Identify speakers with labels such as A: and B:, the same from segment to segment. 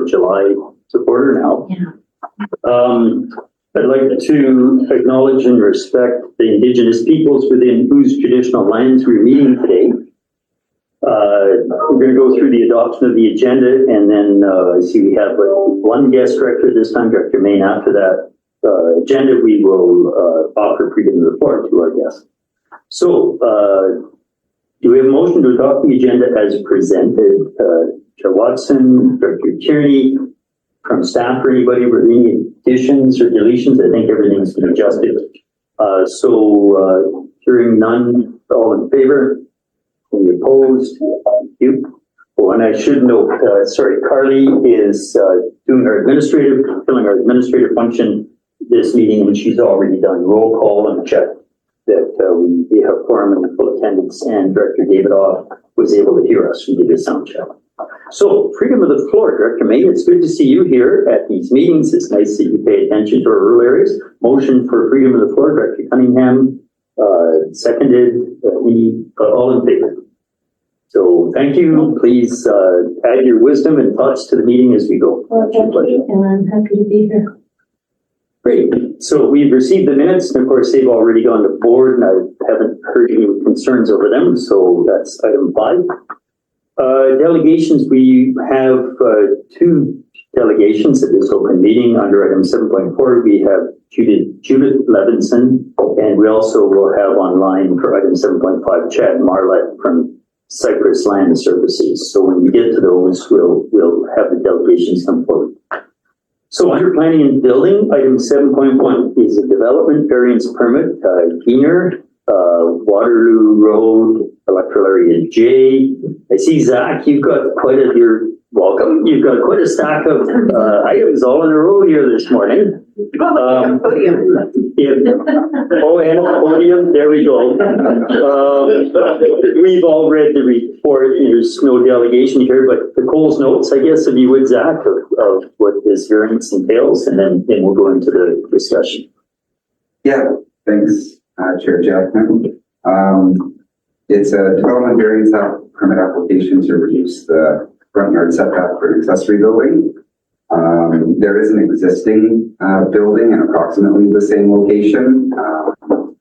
A: of July to order now. I'd like to acknowledge and respect the Indigenous peoples within whose traditional lands we're meeting today. We're going to go through the adoption of the agenda, and then I see we have one guest director this time, Director Main. After that agenda, we will offer freedom of the floor to our guests. So, do we have a motion to adopt the agenda as presented? Chair Watson, Director Kearney, from staff or anybody with any additions or deletions? I think everything's been adjusted. Hearing none, all in favor? Any opposed? Thank you. Oh, and I should note, Carly is filling our administrative function this meeting, and she's already done roll call and check that we have quorum and full attendance, and Director David Off was able to hear us. We did a sound check. So, freedom of the floor, Director May. It's good to see you here at these meetings. It's nice that you pay attention to our rural areas. Motion for freedom of the floor, Director Cunningham, seconded. All in favor? So, thank you. Please add your wisdom and thoughts to the meeting as we go.
B: Well, thank you, and I'm happy to be here.
A: Great. So we've received the minutes, and of course they've already gone to board, and I haven't heard any concerns over them. So that's item 5. Delegations, we have 2 delegations at this open meeting. Under item 7.4, we have Judith Levinson, and we also will have online for item 7.5, Chad Marlett from Cypress Land Services. So when we get to those, we'll have the delegations come forward. So under planning and building, item 7.1 is a development variance permit, Keener, Waterloo Road, electoral area J. I see Zach, you've got you're welcome. You've got quite a stack of items all in a row here this morning.
B: Podium.
A: And a podium, there we go. We've all read the report. There's no delegation here, but the Coles notes, I guess, if you would, Zach, of what this variance entails, and then we'll go into the discussion.
C: Yeah, thanks, Chair Jackman. It's a development variance permit application to reduce the front yard setback for an accessory building. There is an existing building in approximately the same location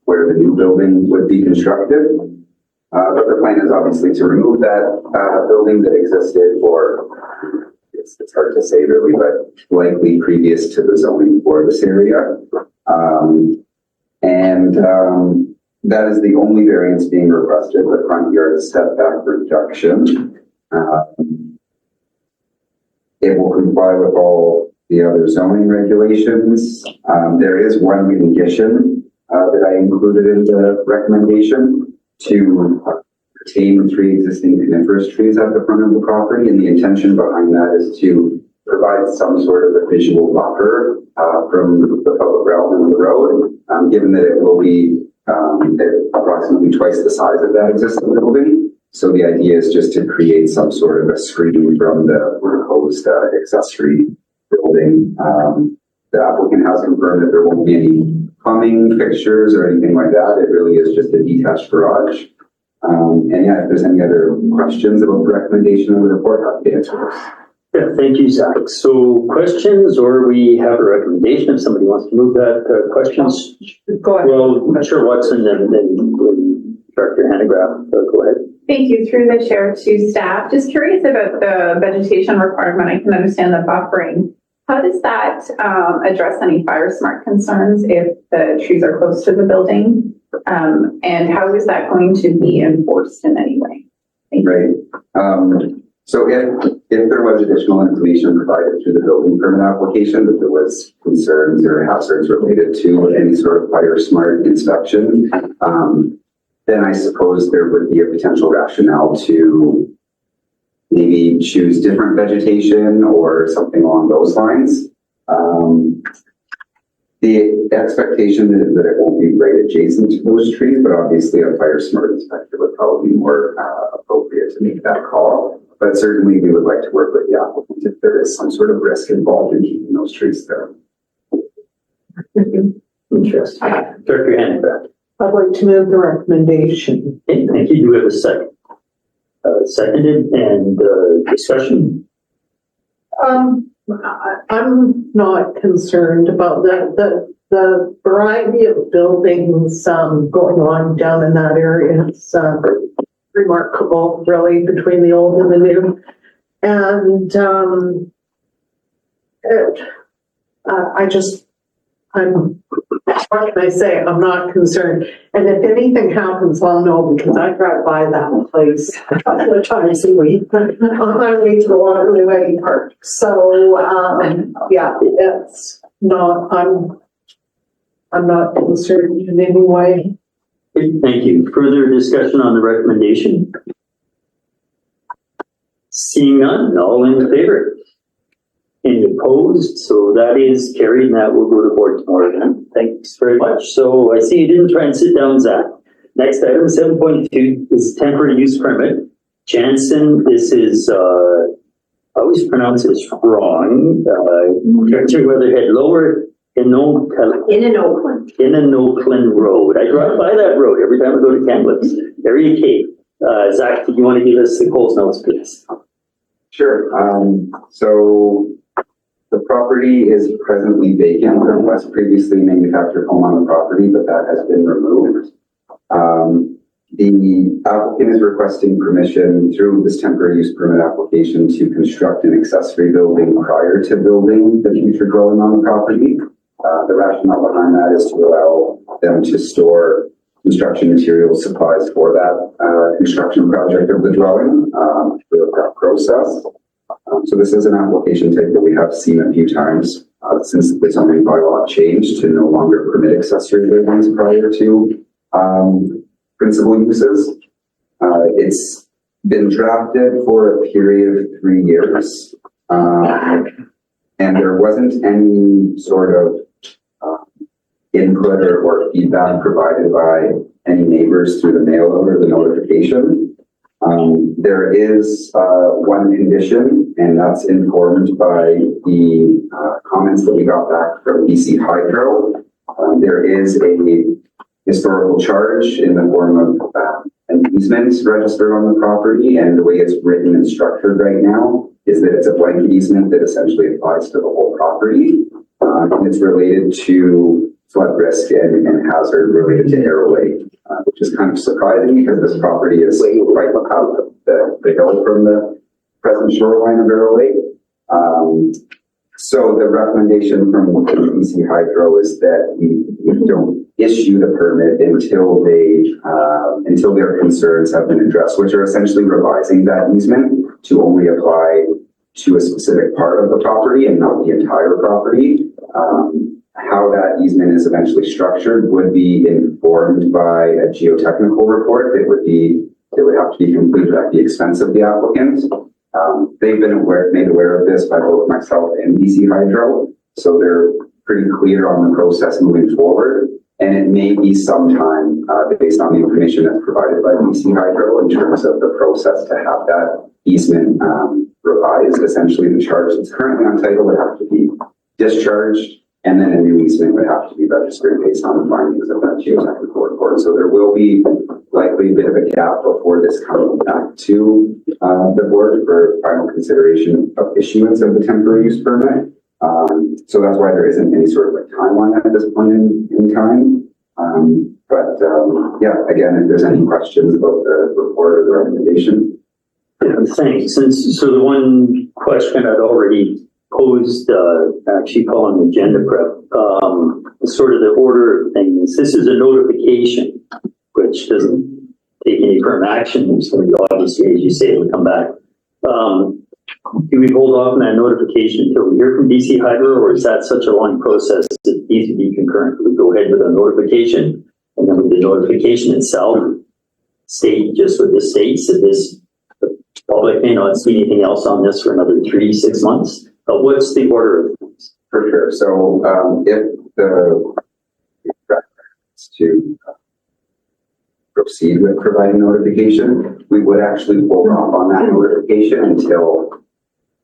C: where the new building would be constructed. But the plan is obviously to remove that building that existed for, it's hard to say really, but likely previous to the zoning for this area. That is the only variance being requested, the front yard setback reduction. It will comply with all the other zoning regulations. There is one condition that I included in the recommendation to retain 3 existing coniferous trees at the front of the property, and the intention behind that is to provide some sort of a visual buffer from the public realm and the road, given that it will be approximately twice the size of that existing building. So the idea is just to create some sort of a screen from the proposed accessory building. The applicant has confirmed that there won't be any plumbing fixtures or anything like that. It really is just a detached garage. And yeah, if there's any other questions about the recommendation of the report, I'll get into those.
A: Yeah, thank you, Zach. So questions, or we have a recommendation if somebody wants to move that. Questions?
B: Go ahead.
A: Well, Chair Watson and then Director Hanegraaff, go ahead.
D: Thank you. Through the chair to staff. Just curious about the vegetation requirement. I can understand the buffering. How does that address any fire smart concerns if the trees are close to the building? And how is that going to be enforced in any way? Thank you.
C: Right. So if there was additional information provided through the building permit application that there was concerns or hazards related to any sort of fire smart inspection, then I suppose there would be a potential rationale to maybe choose different vegetation or something along those lines. The expectation is that it won't be right adjacent to those trees, but obviously a fire smart inspector would probably be more appropriate to make that call. But certainly we would like to work with the applicant if there is some sort of risk involved in keeping those trees there.
A: Interesting. Director Hanegraaff.
B: I'd like to move the recommendation.
A: Okay, thank you. Do we have a second? Seconded, and discussion?
B: I'm not concerned about the variety of buildings, going on down in that area. It's, remarkable, really, between the old and the new. And, what can I say? I'm not concerned. And if anything happens, I'll know because I drive by that place a couple of times a week on my way to the Waterloo Park. So, yeah, it's not, I'm not concerned in any way.
A: Thank you. Further discussion on the recommendation? Seeing none, all in favor? Any opposed? So that is carried, and that will go to board tomorrow then. Thanks very much. So I see you didn't try and sit down, Zach. Next item, 7.2 is temporary use permit. Jansen, this is, I always pronounce this wrong. Director Weatherhead, Lower Innoquin Road. I drive by that road every time I go to Kamloops. Area K. Zach, do you want to give us the Coles notes, please?
C: Sure. So the property is presently vacant. There was previously a manufactured home on the property, but that has been removed. The applicant is requesting permission through this temporary use permit application to construct an accessory building prior to building the future dwelling on the property. The rationale behind that is to allow them to store construction materials, supplies for that construction project of the dwelling through that process. So this is an application type that we have seen a few times since the zoning bylaw changed to no longer permit accessory buildings prior to principal uses. It's been drafted for a period of 3 years, and there wasn't any sort of input or feedback provided by any neighbors through the mail or the notification. There is one condition, and that's informed by the comments that we got back from BC Hydro. There is a historical charge in the form of an easement registered on the property, and the way it's written and structured right now is that it's a blanket easement that essentially applies to the whole property, and it's related to flood risk and hazard related to Arrow Lake, which is kind of surprising because this property is right out the hill from the present shoreline of Arrow Lake. So the recommendation from BC Hydro is that we don't issue the permit until their concerns have been addressed, which are essentially revising that easement to only apply to a specific part of the property and not the entire property. How that easement is eventually structured would be informed by a geotechnical report that would have to be completed at the expense of the applicant. They've been made aware of this by both myself and BC Hydro, so they're pretty clear on the process moving forward. And it may be some time based on the information that's provided by BC Hydro in terms of the process to have that easement revised. Essentially, the charge that's currently on title would have to be discharged, and then a new easement would have to be registered based on the findings of that geotechnical report. So there will be likely a bit of a gap before this comes back to the board for final consideration of issuance of the temporary use permit. So that's why there isn't any sort of a timeline at this point in time. Yeah, again, if there's any questions about the report or the recommendation.
A: Yeah, thanks. So the one question I'd already posed, actually calling the agenda prep, sort of the order of things. This is a notification, which doesn't take any firm action. So obviously, as you say, it'll come back. Do we hold off on that notification until we hear from BC Hydro, or is that such a long process that it needs to be concurrent? We go ahead with a notification, and then with the notification itself, state just what the state said. The public may not see anything else on this for another 3-6 months. But what's the order of things?
C: For sure. So if the to proceed with providing notification, we would actually hold off on that notification until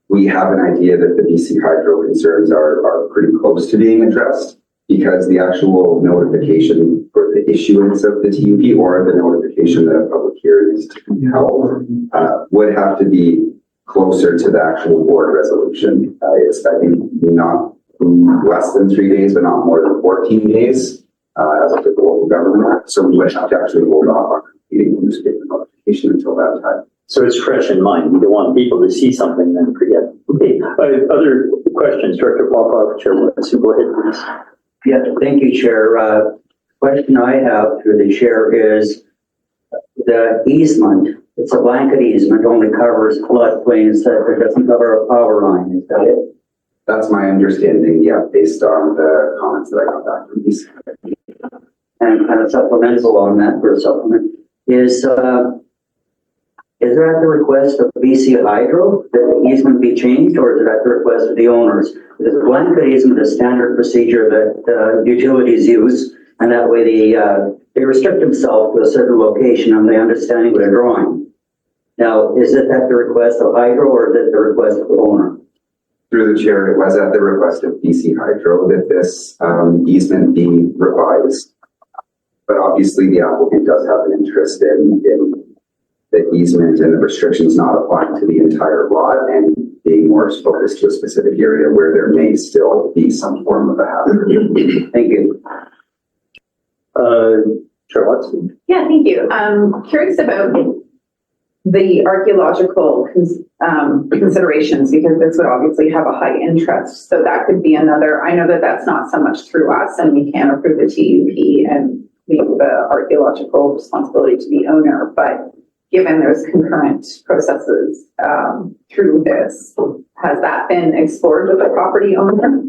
C: we have an idea that the BC Hydro concerns are pretty close to being addressed, because the actual notification for the issuance of the TUP or the notification that a public hearing is to be held would have to be closer to the actual board resolution. It's, I think, not less than 3 days, but not more than 14 days, as of the local government act. So we would have to actually hold off on completing the newspaper notification until that time.
A: So it's fresh in mind. We don't want people to see something and then forget. Okay, other questions? Director Popoff, Chair Watson, go ahead, please.
E: Yeah, thank you, Chair. Question I have through the chair is the easement. It's a blanket easement, only covers floodplains, it doesn't cover a power line, is that it?
C: That's my understanding, yeah, based on the comments that I got back from these.
E: And kind of supplemental on that for a supplement is there at the request of BC Hydro that the easement be changed, or is it at the request of the owners? Because a blanket easement is a standard procedure that utilities use, and that way they restrict themselves to a certain location and they understanding what they're drawing. Now, is it at the request of Hydro or is it the request of the owner?
C: Through the chair, it was at the request of BC Hydro that this easement be revised. But obviously the applicant does have an interest in the easement and the restrictions not applying to the entire lot and being more focused to a specific area where there may still be some form of a hazard.
E: Thank you.
A: Chair Watson.
D: Yeah, thank you. Curious about the archaeological considerations, because this would obviously have a high interest. So that could be another, I know that that's not so much through us and we can't approve the TUP and leave the archaeological responsibility to the owner, but given there's concurrent processes through this, has that been explored with the property owner?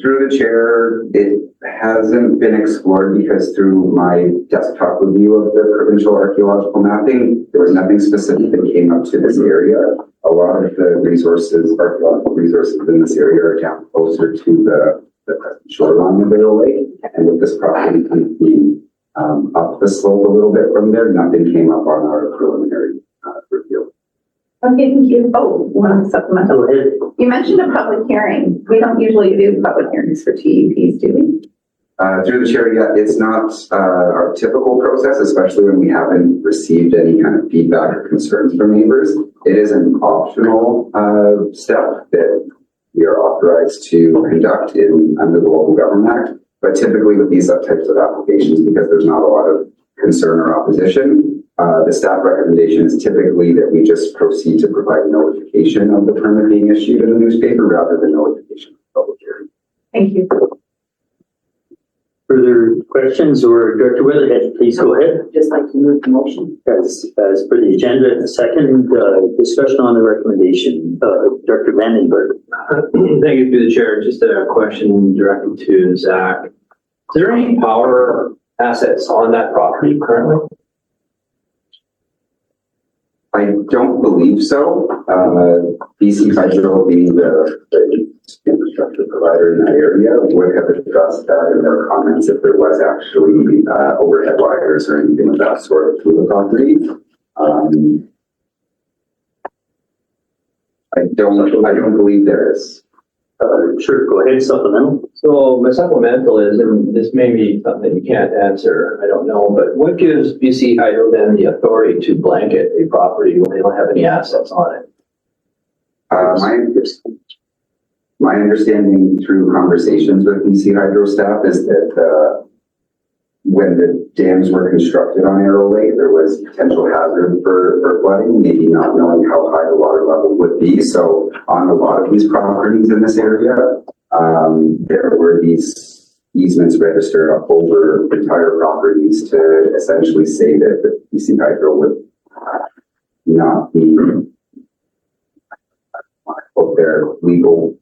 C: Through the chair, it hasn't been explored because through my desktop review of the provincial archaeological mapping, there was nothing specific that came up to this area. A lot of the resources, archaeological resources in this area are down closer to the present shoreline of Arrow Lake. And with this property kind of being up the slope a little bit from there, nothing came up on our preliminary review.
D: Okay, thank you. Oh, one supplemental.
A: Go ahead.
D: You mentioned a public hearing. We don't usually do public hearings for TUPs, do we?
C: Through the chair, yeah, it's not our typical process, especially when we haven't received any kind of feedback or concerns from neighbors. It is an optional step that we are authorized to conduct under the Local Government Act. But typically with these types of applications, because there's not a lot of concern or opposition, the staff recommendation is typically that we just proceed to provide notification of the permit being issued in the newspaper rather than notification of the public hearing.
D: Thank you.
A: Further questions, or Director Weatherhead, please go ahead.
B: Just like to move the motion.
A: As per the agenda, second discussion on the recommendation, Director Vandenberg.
F: Thank you, through the chair. Just a question directed to Zach. Is there any power assets on that property currently?
C: I don't believe so. BC Hydro being the infrastructure provider in that area would have addressed that in their comments if there was actually overhead wires or anything of that sort through the property. I don't believe there is.
A: Sure, go ahead, supplemental.
F: So my supplemental is, and this may be something that you can't answer, I don't know, but what gives BC Hydro then the authority to blanket a property when they don't have any assets on it?
C: My understanding through conversations with BC Hydro staff is that when the dams were constructed on Arrow Lake, there was potential hazard for flooding, maybe not knowing how high the water level would be. So on a lot of these properties in this area, there were these easements registered over entire properties to essentially say that the BC Hydro would not be their legal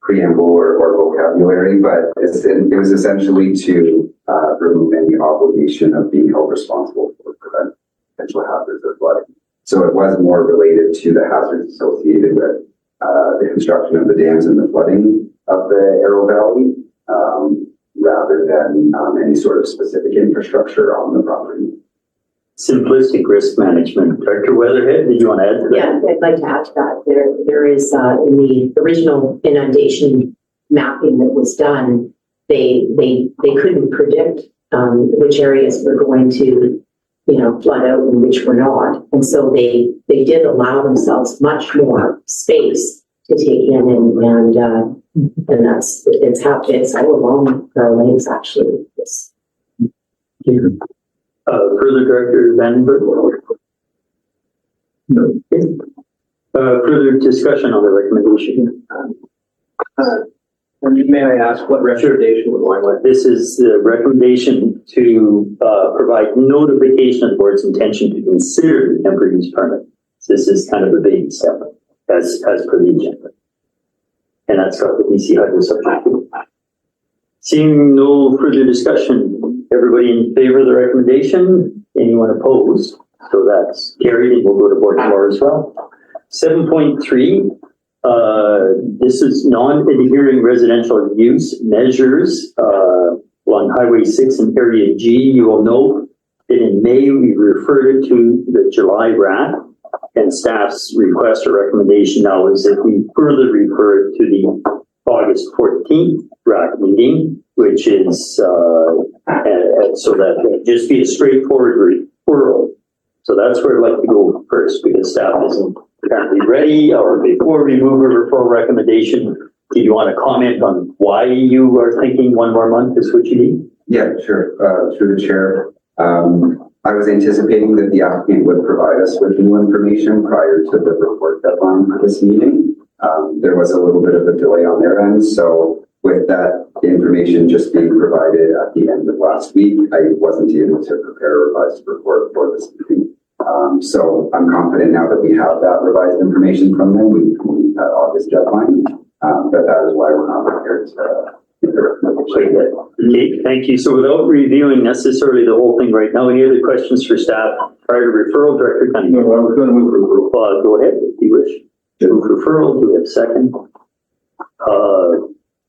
C: preamble or vocabulary, but it was essentially to remove any obligation of being held responsible for prevent potential hazards of flooding. So it was more related to the hazards associated with the construction of the dams and the flooding of the Arrow Valley, rather than any sort of specific infrastructure on the property.
A: Simplistic risk management. Director Weatherhead, did you want to add to that?
G: Yeah, I'd like to add to that. There is in the original inundation mapping that was done, they couldn't predict which areas were going to flood out and which were not. And so they did allow themselves much more space to take in and that's, it's all along the lanes actually. It's,
A: Further, Director Vandenberg? No. Further discussion on the recommendation?
F: May I ask what recommendation we're going with?
A: This is the recommendation to provide notification of the board's intention to consider the temporary use permit. So this is kind of a baby step as per the agenda. And that's got the BC Hydro subject to. Seeing no further discussion, everybody in favor of the recommendation? Anyone opposed? So that's carried and we'll go to board tomorrow as well. 7.3, this is non-adhering residential use measures along Highway 6 in Area G. You will note that in May we referred it to the July RAC, and staff's request or recommendation now is that we further refer it to the August 14th RAC meeting, which is so that it just be a straightforward referral. So that's where I'd like to go first, because staff isn't apparently ready, or before we move a referral recommendation, do you want to comment on why you are thinking one more month is what you need?
C: Yeah, sure. Through the chair. I was anticipating that the applicant would provide us with new information prior to the report deadline for this meeting. There was a little bit of a delay on their end, so with that information just being provided at the end of last week, I wasn't able to prepare a revised report for this meeting. So I'm confident now that we have that revised information from them, we can meet that August deadline. But that is why we're not prepared to make the recommendation.
A: Okay, thank you. So without reviewing necessarily the whole thing right now, any other questions for staff prior to referral? Director Cunningham?
F: No, I was going to move referral.
A: Go ahead if you wish. Move referral. Do we have a second?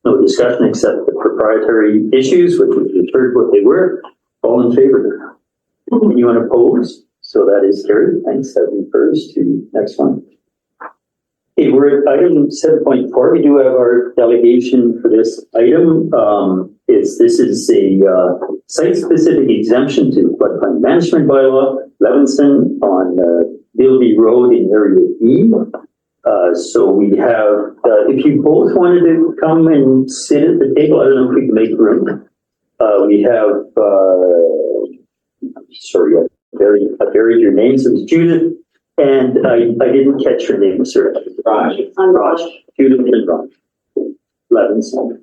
A: No discussion except the proprietary issues, which we heard what they were. All in favor? Anyone opposed? So that is carried. Thanks. That refers to next one. Okay, we're at item 7.4. We do have our delegation for this item. This is a site-specific exemption to floodplain management bylaw, Levinson on Bilby Road in Area E. So we have, if you both wanted to come and sit at the table, I don't know if we can make room. We have, sorry, I buried your names. It was Judith, and I didn't catch your name, sir.
G: Raj. I'm Raj.
A: Judith and Raj. Levinson.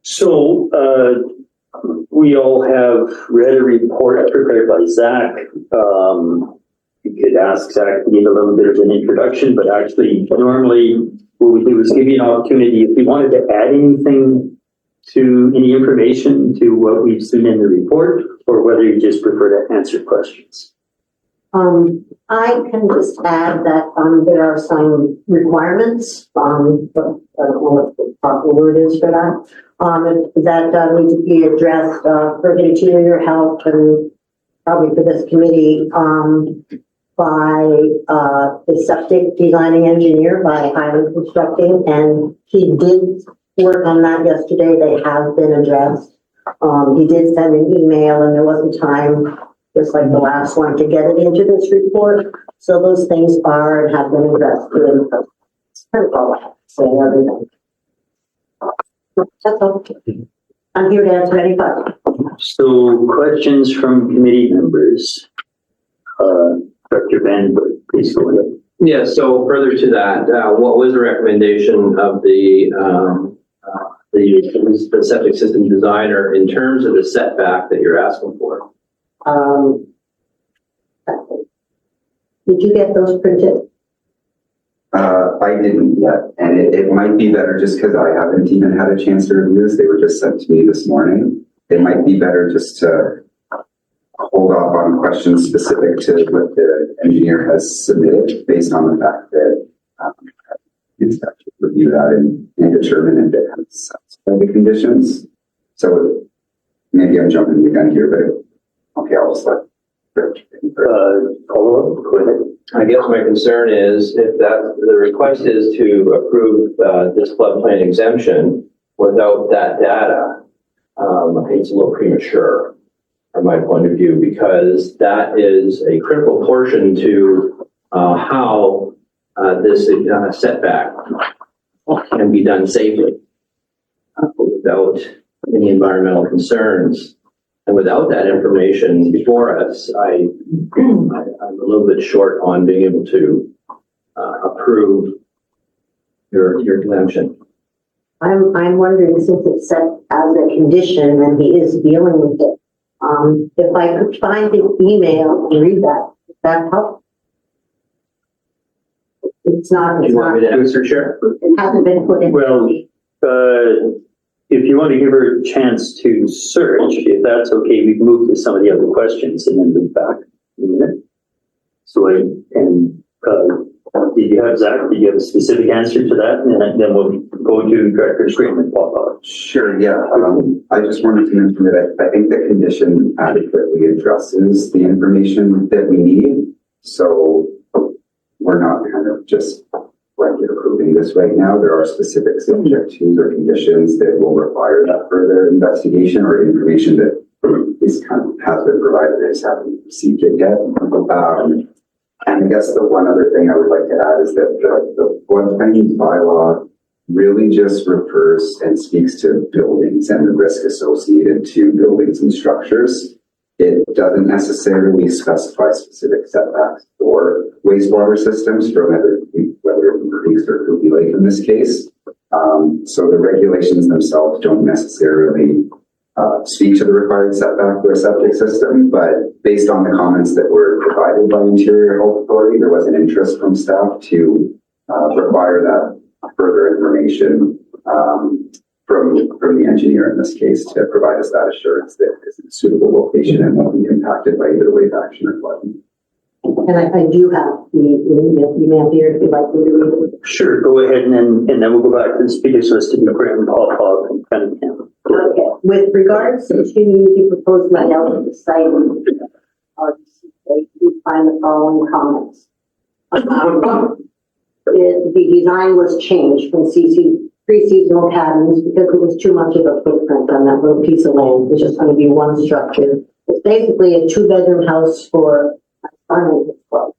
A: So, we all have read a report prepared by Zach. You could ask Zach to give a little bit of an introduction, but actually, normally what we do is give you an opportunity if you wanted to add anything to any information to what we've seen in the report, or whether you just prefer to answer questions.
B: I can just add that there are some requirements, but I don't know what the proper word is for that, that need to be addressed for interior health and probably for this committee by the septic designing engineer by Highland Constructing, and he did work on that yesterday. They have been addressed. He did send an email, and there wasn't time, just like the last one, to get it into this report. So those things are and have been addressed. It's kind of all I have to say. Everything. That's all. I'm here to answer any questions.
A: So, questions from committee members. Dr. Vandenberg, please go ahead.
F: Yeah, so further to that, what was the recommendation of the septic system designer in terms of the setback that you're asking for?
B: Did you get those printed?
C: I didn't yet, and it might be better just because I haven't even had a chance to review this. They were just sent to me this morning. It might be better just to hold off on questions specific to what the engineer has submitted based on the fact that it's got to review that and determine if it has all the conditions. So maybe I'm jumping the gun here, but okay, I'll just let
A: follow up. Go ahead.
F: I guess my concern is if the request is to approve this floodplain exemption without that data, I think it's a little premature. from my point of view, because that is a critical portion to how this setback can be done safely without any environmental concerns. And without that information before us, I'm a little bit short on being able to approve your exemption.
H: I'm wondering, since it's set as a condition and he is dealing with it, if I could find an email and read that, would that help? It's not,
F: Do
H: it's
F: you want
H: not,
F: me to answer, Chair?
H: it hasn't been put in.
A: Well, if you want to give her a chance to search, if that's okay, we can move to some of the other questions and then move back in a minute. So, did you have, Zach, did you have a specific answer to that? And then we'll go to Director Graham and Papa.
C: Sure, yeah. I just wanted to mention that I think the condition adequately addresses the information that we need. So we're not kind of just blanket approving this right now. There are specific subjections or conditions that will require that further investigation or information that is kind of has been provided. I just haven't received it yet. And I guess the one other thing I would like to add is that the floodplain bylaw really just refers and speaks to buildings and the risk associated to buildings and structures. It doesn't necessarily specify specific setbacks for wastewater systems for whether it be creeks or Kootenai Lake in this case. So the regulations themselves don't necessarily speak to the required setback for a septic system, but based on the comments that were provided by Interior Health Authority, there was an interest from staff to require that further information from the engineer in this case to provide us that assurance that it's a suitable location and won't be impacted by either wave action or flooding.
H: And I do have the email here if you'd like me to read it.
A: Sure, go ahead and then we'll go back to the speakers list to be Graham, Papa, and Cunningham.
H: Okay, with regards to the proposed layout of the site, you find the following comments. The design was changed from pre-seasonal cabins because it was too much of a footprint on that little piece of land. It's just going to be one structure. It's basically a 2-bedroom house for my son and his wife,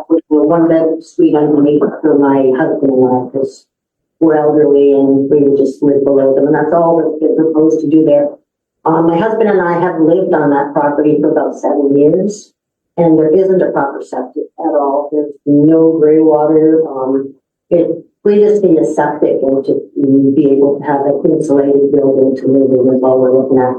H: with a 1-bedroom suite underneath for my husband and I, because we're elderly and we would just live below them, and that's all that's been proposed to do there. My husband and I have lived on that property for about 7 years, and there isn't a proper septic at all. There's no gray water. We just need a septic and to be able to have an insulated building to live in is all we're looking at.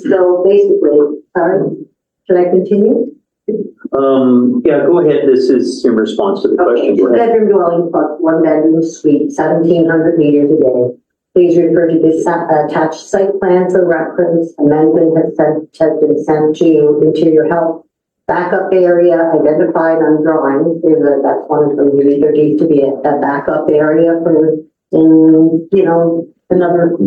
H: So basically, sorry, should I continue?
A: Yeah, go ahead. This is in response to the question. Go ahead.
H: Bedroom dwelling plus 1-bedroom suite, 1,700 meters a day. Please refer to this attached site plan for reference. Amendment has been sent to Interior Health. Backup area identified on drawings. That's one of them. There needs to be a backup area for another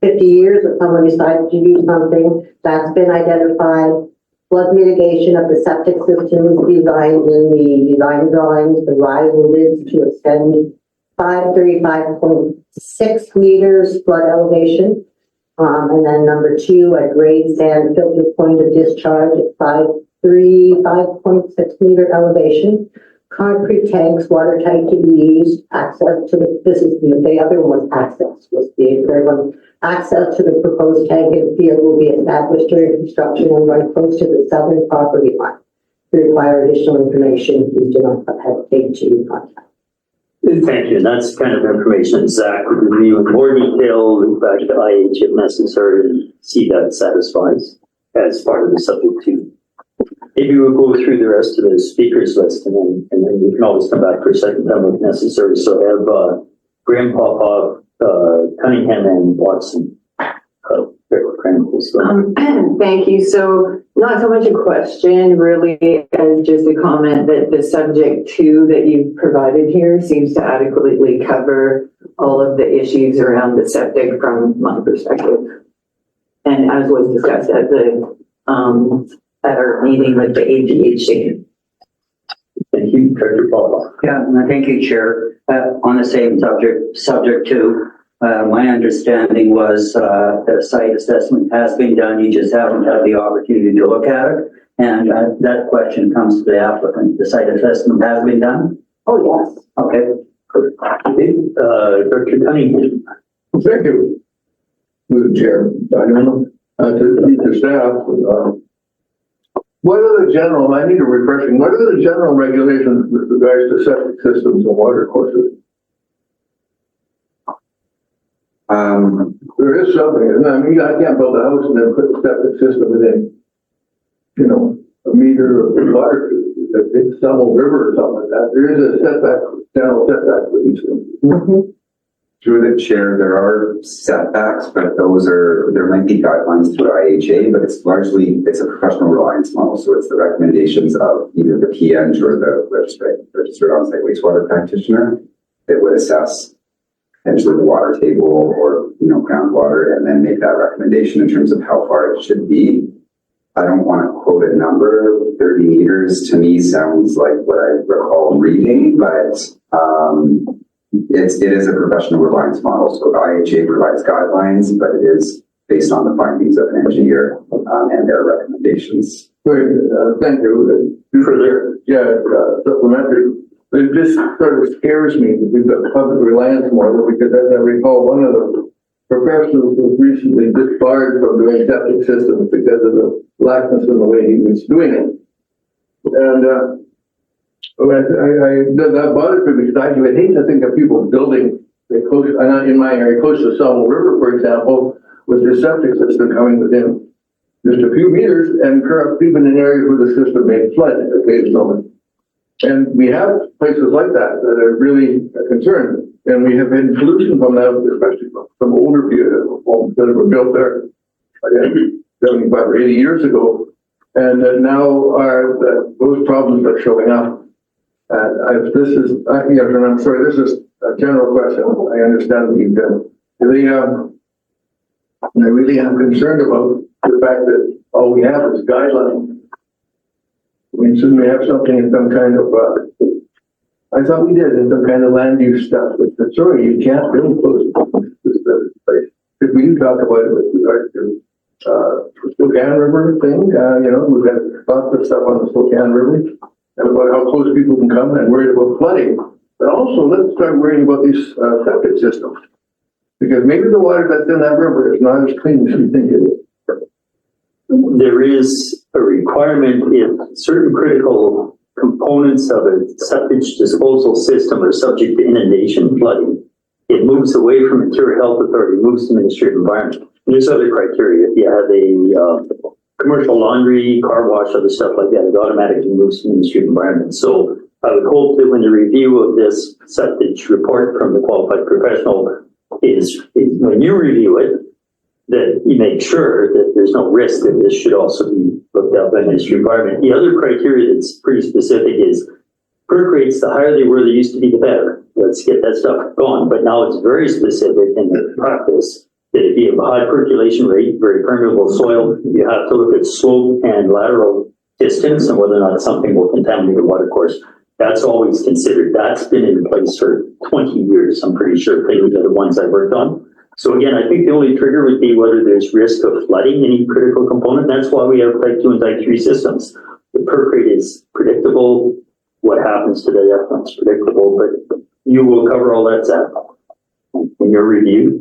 H: 50 years if someone decides to do something. That's been identified. Flood mitigation of the septic system is designed in the design drawings. The rise and lids to extend 535.6 meters flood elevation. And then number 2, a grade sand filter point of discharge at 5.6 meter elevation. Concrete tanks, watertight to be used. Access to the other one was access, was the third one. Access to the proposed tank and field will be established during construction and run close to the southern property line. To require additional information, please do not hesitate to contact.
A: Thank you. And that's kind of information Zach would review in more detail, in fact, the IH if necessary, and see that satisfies as part of the subject too. Maybe we'll go through the rest of the speakers list and then we can always come back for a second time if necessary. So I have Graham, Papa, Cunningham, and Watson.
I: Thank you. So not so much a question really as just a comment that the subject 2 that you've provided here seems to adequately cover all of the issues around the septic from my perspective. And as was discussed at the at our meeting with the AGHC.
A: Thank you, Director Papa.
E: Yeah, and thank you, Chair. On the same subject too, My understanding was, that a site assessment has been done, you just haven't had the opportunity to look at it. And that question comes to the applicant. The site assessment has been done?
H: Oh, yes.
E: Okay.
A: Dr. Cunningham.
J: Thank you, Mr. Chair. I don't know, to staff, what are the general, I need a refreshing, what are the general regulations with regards to septic systems and water courses? There is something, isn't there? I mean, I can't build a house and then put the septic system within, you know, a meter of water, it's some old river or something like that. There is a setback, general setback for these things.
C: Through the chair, there are setbacks, but there might be guidelines through IHA, but it's a professional reliance model. So it's the recommendations of either the PN or the registered on-site wastewater practitioner that would assess potentially the water table or, groundwater, and then make that recommendation in terms of how far it should be. I don't want to quote a number. 30 meters to me sounds like what I recall reading, but it is a professional reliance model. So IHA provides guidelines, but it is based on the findings of an engineer and their recommendations.
J: Great, thank you.
A: Further.
J: Supplementary. It just sort of scares me to do the public reliance model, because as I recall, one of the professionals was recently disbarred from doing septic systems because of the laxness in the way he was doing it. And that bothers me, because I would hate to think of people building close, in my area, close to Sawmill River, for example, with their septic system coming within just a few meters, and even in areas where the system may flood occasionally. And we have places like that that are really a concern. And we have had pollution from that, especially from older homes that were built there, again, 75 or 80 years ago. And now those problems are showing up. And this is a general question. I understand that you've done. I really am concerned about the fact that all we have is guidelines. I mean, shouldn't we have something in some kind of, I thought we did in some kind of land use stuff. But sorry, you can't build close to this place. Because we do talk about it with regard to the Spokane River thing. We've got lots of stuff on the Spokane River and about how close people can come and worried about flooding. But also, let's start worrying about these septic systems. Because maybe the water that's in that river is not as clean as we think it is.
A: There is a requirement if certain critical components of a septic disposal system are subject to inundation flooding, it moves away from Interior Health Authority, moves to Ministry of Environment. And there's other criteria. If you have a commercial laundry, car wash, other stuff like that, it automatically moves to Ministry of Environment. So I would hope that when the review of this septic report from the qualified professional is when you review it, that you make sure that there's no risk that this should also be looked at by Ministry of Environment. The other criteria that's pretty specific is perk rates, the higher they were, they used to be, the better. Let's get that stuff going. But now it's very specific in the practice that if you have a high percolation rate, very permeable soil, you have to look at slope and lateral distance and whether or not something will contaminate the water course. That's always considered. That's been in place for 20 years, I'm pretty sure. Things are the ones I've worked on. So again, I think the only trigger would be whether there's risk of flooding any critical component. That's why we have type 2 and type 3 systems. The perk rate is predictable. What happens to the effluent's predictable, but you will cover all that, Zach, in your review.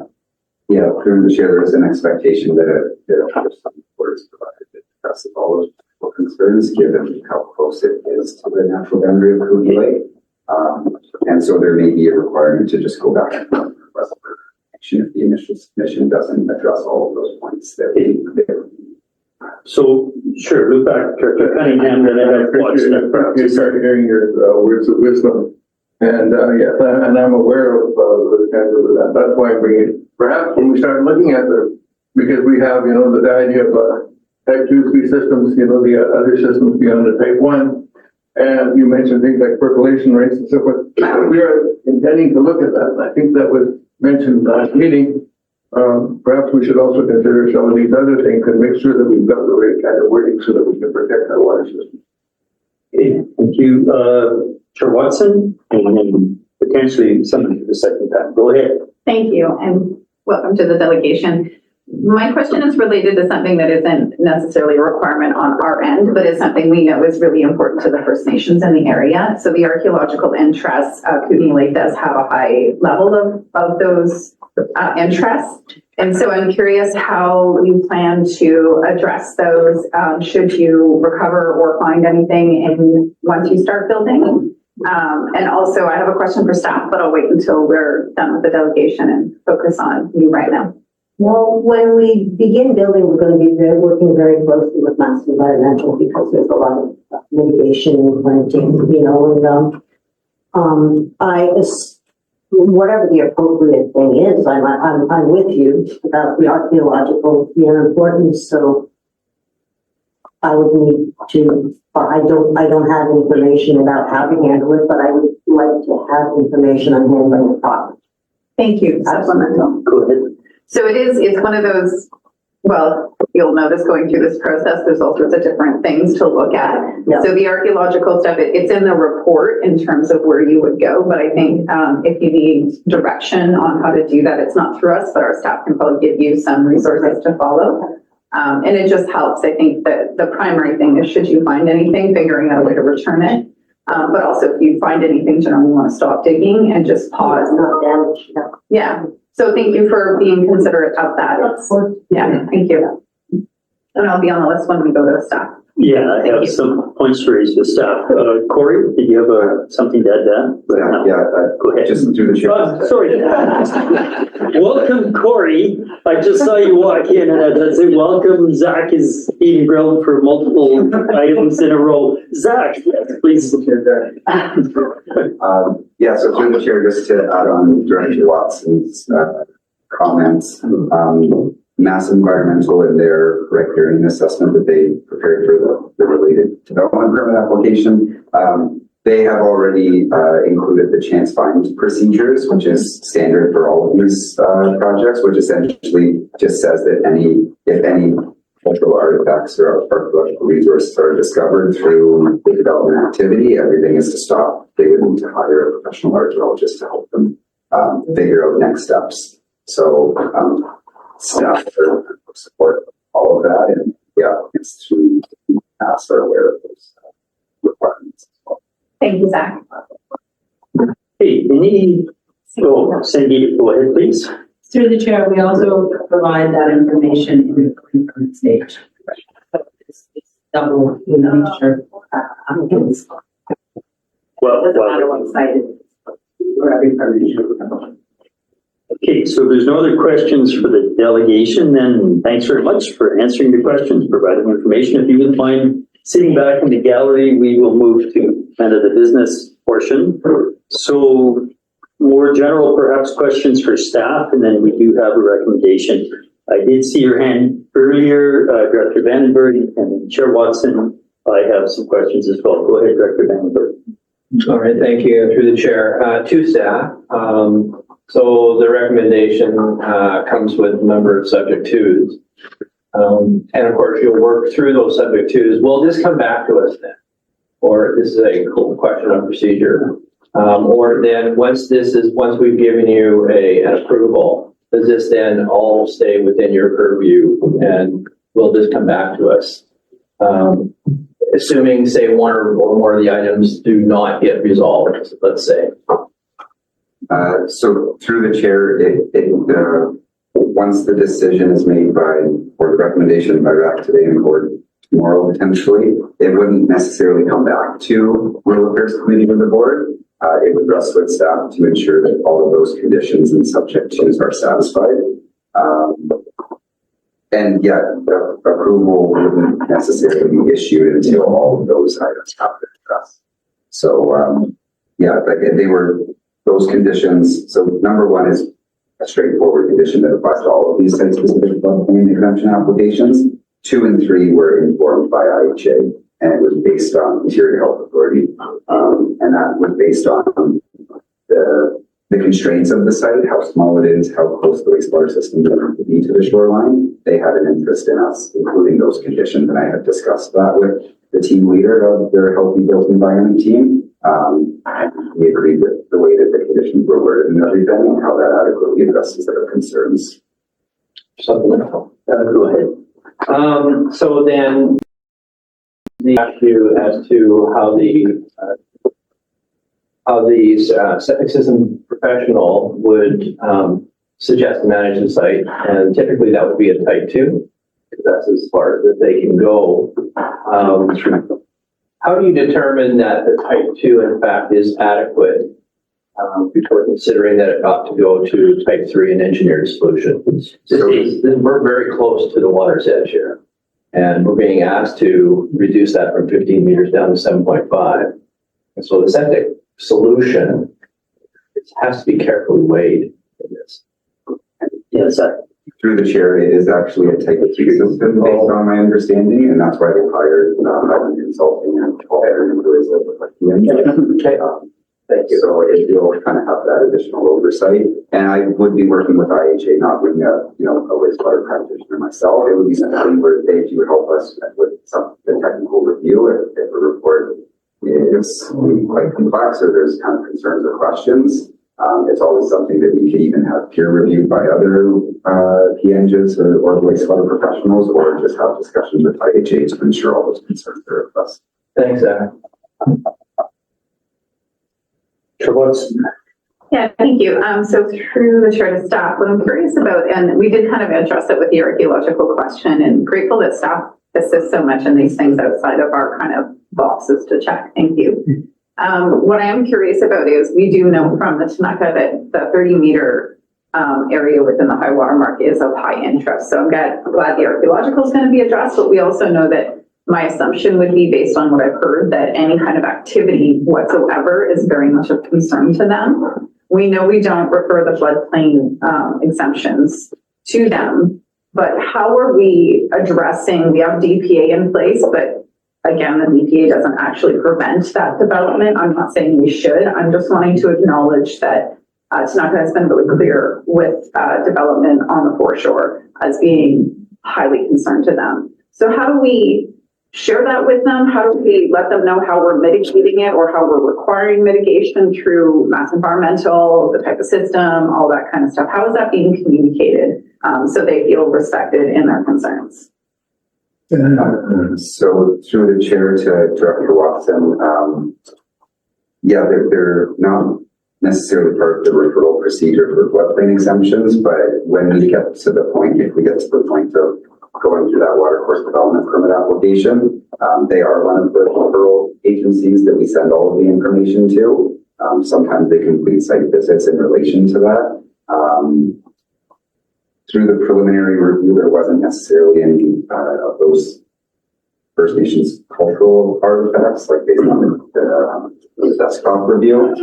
C: Yeah, through the chair, there is an expectation that a report is provided that addresses all of the concerns, given how close it is to the natural boundary of Coogee Lake. And so there may be a requirement to just go back and request if the initial submission doesn't address all of those points that
A: So, sure, look back to Cunningham, that I have watched that perhaps.
J: You start hearing your words of wisdom. And yes, and I'm aware of that. That's why I'm bringing it. Perhaps when we start looking at because we have, the idea of type 2, 3 systems, the other systems beyond the type 1. And you mentioned things like percolation rates and so forth. We are intending to look at that. And I think that was mentioned last meeting. Perhaps we should also consider some of these other things and make sure that we've got the right kind of wording so that we can protect our water system.
A: Okay, thank you, Chair Watson, and then the potentially somebody for the second time. Go ahead.
D: Thank you, and welcome to the delegation. My question is related to something that isn't necessarily a requirement on our end, but is something we know is really important to the First Nations in the area. So the archaeological interests of Kootenay Lake does have a high level of those interests. And so I'm curious how you plan to address those, should you recover or find anything once you start building? And also I have a question for staff, but I'll wait until we're done with the delegation and focus on you right now.
H: Well, when we begin building, we're going to be working very closely with Mass Environmental because there's a lot of mitigation and planting, and whatever the appropriate thing is, I'm with you about the archaeological importance. So I would need to. I don't have information about how to handle it, but I would like to have information on handling the problem.
D: Thank you. Supplemental.
A: Go ahead.
D: So it's one of those, well, you'll notice going through this process, there's all sorts of different things to look at.
H: Yeah.
D: So the archaeological stuff, it's in the report in terms of where you would go. But I think if you need direction on how to do that, it's not through us, but our staff can probably give you some resources to follow. And it just helps. I think that the primary thing is, should you find anything, figuring out a way to return it. But also if you find anything, generally you want to stop digging and just pause.
H: Not damage. No.
D: Yeah. So thank you for being considerate of that. Yeah, thank you. And I'll be on the list when we go to staff.
A: Yeah, I
D: Thank
A: have
D: you.
A: some points to raise with staff. Corey, did you have something to add to that? Go ahead.
C: Just through the chair.
A: Sorry. Welcome, Corey. I just saw you walk in and I said, welcome. Zach is being grilled for multiple items in a row. Zach, yes, please.
C: Yeah, so through the chair, just to add on Director Watson's comments, Mass Environmental in their riparian assessment that they prepared for the related development permit application, they have already included the chance find procedures, which is standard for all of these projects, which essentially just says that if any cultural artifacts or archaeological resources are discovered through the development activity, everything is to stop. They would need to hire a professional archaeologist to help them figure out next steps. So staff support all of that, and yeah, it's to pass are aware of those requirements as well.
D: Thank you, Zach.
A: Hey, Cindy, go ahead, please.
K: Through the chair, we also provide that information in the current stage. So it's double, make sure. Doesn't matter what site it is for every permission.
A: Okay, so there's no other questions for the delegation, then thanks very much for answering the questions, providing information. If you wouldn't mind sitting back in the gallery, we will move to kind of the business portion. So more general, perhaps questions for staff, and then we do have a recommendation. I did see your hand earlier, Director Vandenberg and Chair Watson. I have some questions as well. Go ahead, Director Vandenberg.
F: All right, thank you. Through the chair, to staff. So the recommendation comes with a number of subject twos. And of course, you'll work through those subject twos. Will this come back to us then? Or this is a cool question of procedure? Or then once we've given you an approval, does this then all stay within your purview and will this come back to us? Assuming, say, one or more of the items do not get resolved, let's say.
C: So through the chair, once the decision is made or the recommendation by RAC today and board tomorrow potentially, it wouldn't necessarily come back to Rural Affairs Committee or the board. It would rest with staff to ensure that all of those conditions and subject twos are satisfied. And yet the approval wouldn't necessarily be issued until all of those items have been addressed. So those conditions. So number one is a straightforward condition that applies to all of these site-specific floodplain exemption applications. 2 and 3 were informed by IHA, and it was based on Interior Health Authority, and that was based on the constraints of the site, how small it is, how close the wastewater system is going to be to the shoreline. They had an interest in us including those conditions, and I had discussed that with the team leader of their Healthy Built Environment team. We agreed with the way that the conditions conditions were worded and everything, and how that adequately addresses their concerns.
F: Supplemental.
A: Go ahead.
F: So then the issue as to how the septic system professional would suggest to manage the site, and typically that would be a type 2, because that's as far as that they can go. How do you determine that the type 2 in fact is adequate before considering that it ought to go to type 3, an engineered solution? We're very close to the water's edge here, and we're being asked to reduce that from 15 meters down to 7.5. And so the septic solution has to be carefully weighed in this.
A: Yes,
C: Through the chair, it is actually a type 2 system based on my understanding, and that's why they hired Highland Consulting and who is
F: Thank you.
C: So it will kind of have that additional oversight, and I would be working with IHA, not being a wastewater practitioner myself. It would be something where they would help us with the technical review if a report is quite complex or there's kind of concerns or questions. It's always something that we could even have peer reviewed by other PNGs or wastewater professionals, or just have discussions with IHA to ensure all those concerns are addressed.
F: Thanks, Zach.
D: Yeah, thank you. So through the chair to staff, what I'm curious about, and we did kind of address it with the archaeological question, and grateful that staff assists so much in these things outside of our kind of boxes to check. Thank you. What I am curious about is we do know from the Tanaka that the 30-meter area within the high water mark is of high interest. So I'm glad the archaeological is going to be addressed, but we also know that my assumption would be, based on what I've heard, that any kind of activity whatsoever is very much of concern to them. We know we don't refer the floodplain exemptions to them, but how are we addressing, we have DPA in place, but again, the DPA doesn't actually prevent that development. I'm not saying we should. I'm just wanting to acknowledge that Tanaka has been really clear with development on the foreshore as being highly concerned to them. So how do we share that with them? How do we let them know how we're mitigating it, or how we're requiring mitigation through Mass Environmental, the type of system, all that kind of stuff? How is that being communicated so they feel respected in their concerns?
C: So through the chair to Director Watson, they're not necessarily part of the referral procedure for floodplain exemptions, but when we get to the point, if we get to the point of going through that watercourse development permit application, they are one of the referral agencies that we send all of the information to. Sometimes they complete site visits in relation to that. Through the preliminary review, there wasn't necessarily any of those First Nations cultural artifacts, like based on the desktop review.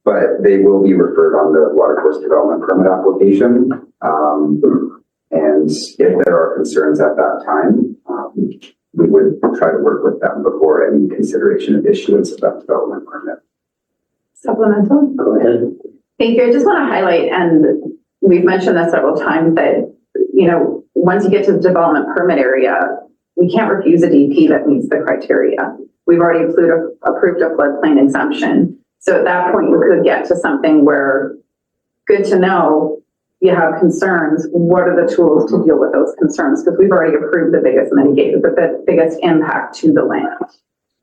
C: But they will be referred on the watercourse development permit application. And if there are concerns at that time, we would try to work with them before any consideration of issuance of that development permit.
D: Supplemental?
A: Go ahead.
D: Thank you. I just want to highlight, and we've mentioned this several times, that, once you get to the development permit area, we can't refuse a DP that meets the criteria. We've already approved a floodplain exemption. So at that point, you could get to something where, good to know, you have concerns. What are the tools to deal with those concerns? Because we've already approved the biggest biggest impact to the land.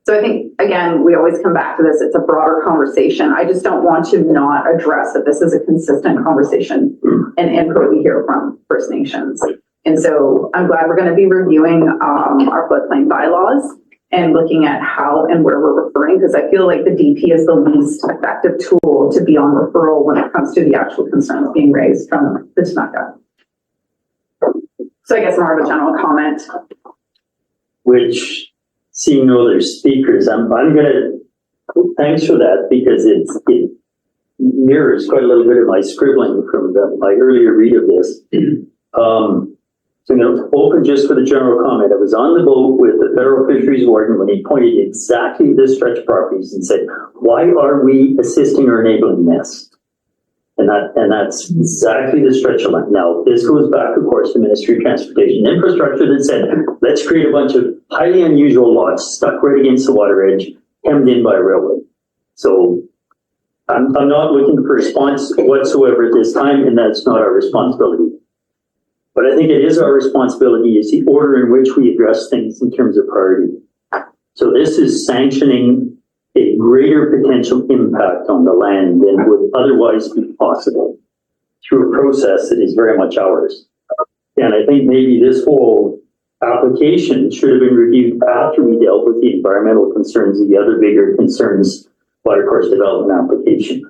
D: So I think, again, we always come back to this. It's a broader conversation. I just don't want to not address that this is a consistent conversation and input we hear from First Nations. And so I'm glad we're going to be reviewing our floodplain bylaws and looking at how and where we're referring, because I feel like the DP is the least effective tool to be on referral when it comes to the actual concerns being raised from the Tanaka. So I guess more of a general comment.
A: Which, seeing no other speakers, I'm gonna, thanks for that, because it mirrors quite a little bit of my scribbling from my earlier read of this. So I'm going to open just for the general comment. I was on the boat with the federal fisheries warden when he pointed exactly the stretch properties and said, why are we assisting or enabling this? And that's exactly the stretch of land. Now, this goes back, of course, to Ministry of Transportation and Infrastructure that said, let's create a bunch of highly unusual lots stuck right against the water edge, hemmed in by railway. So I'm not looking for a response whatsoever at this time, and that's not our responsibility. But I think it is our responsibility is the order in which we address things in terms of priority. So this is sanctioning a greater potential impact on the land than would otherwise be possible through a process that is very much ours. And I think maybe this whole application should have been reviewed after we dealt with the environmental concerns and the other bigger concerns water course development application.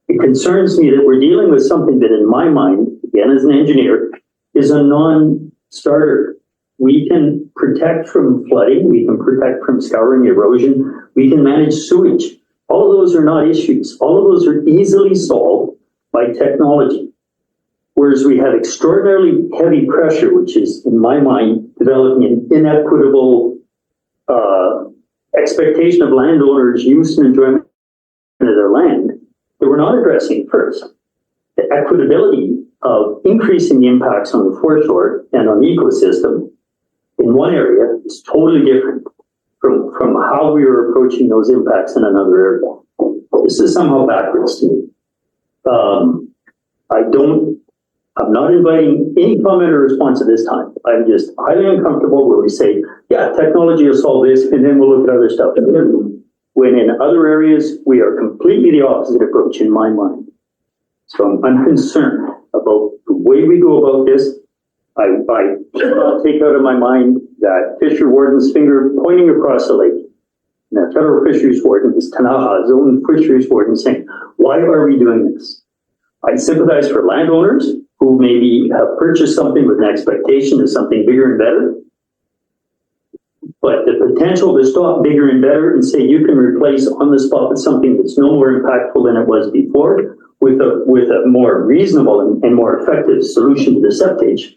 A: It concerns me that we're dealing with something that in my mind, again as an engineer, is a non-starter. We can protect from flooding, we can protect from scouring, erosion, we can manage sewage. All of those are not issues. All of those are easily solved by technology. Whereas we have extraordinarily heavy pressure, which is, in my mind, developing an inequitable expectation of landowners' use and enjoyment of their land that we're not addressing first. The equitability of increasing the impacts on the foreshore and on the ecosystem in one area is totally different from how we are approaching those impacts in another area. This is somehow backwards to me. I'm not inviting any comment or response at this time. I'm just highly uncomfortable where we say, yeah, technology will solve this, and then we'll look at other stuff. When in other areas, we are completely the opposite approach in my mind. So I'm concerned about the way we go about this. I cannot take out of my mind that fisher warden's finger pointing across the lake. And that federal fisheries warden is Tanaha's own fisheries warden saying, why are we doing this? I sympathize for landowners who maybe have purchased something with an expectation of something bigger and better. But the potential to stop bigger and better and say you can replace on the spot with something that's no more impactful than it was before with a more reasonable and more effective solution to the septage,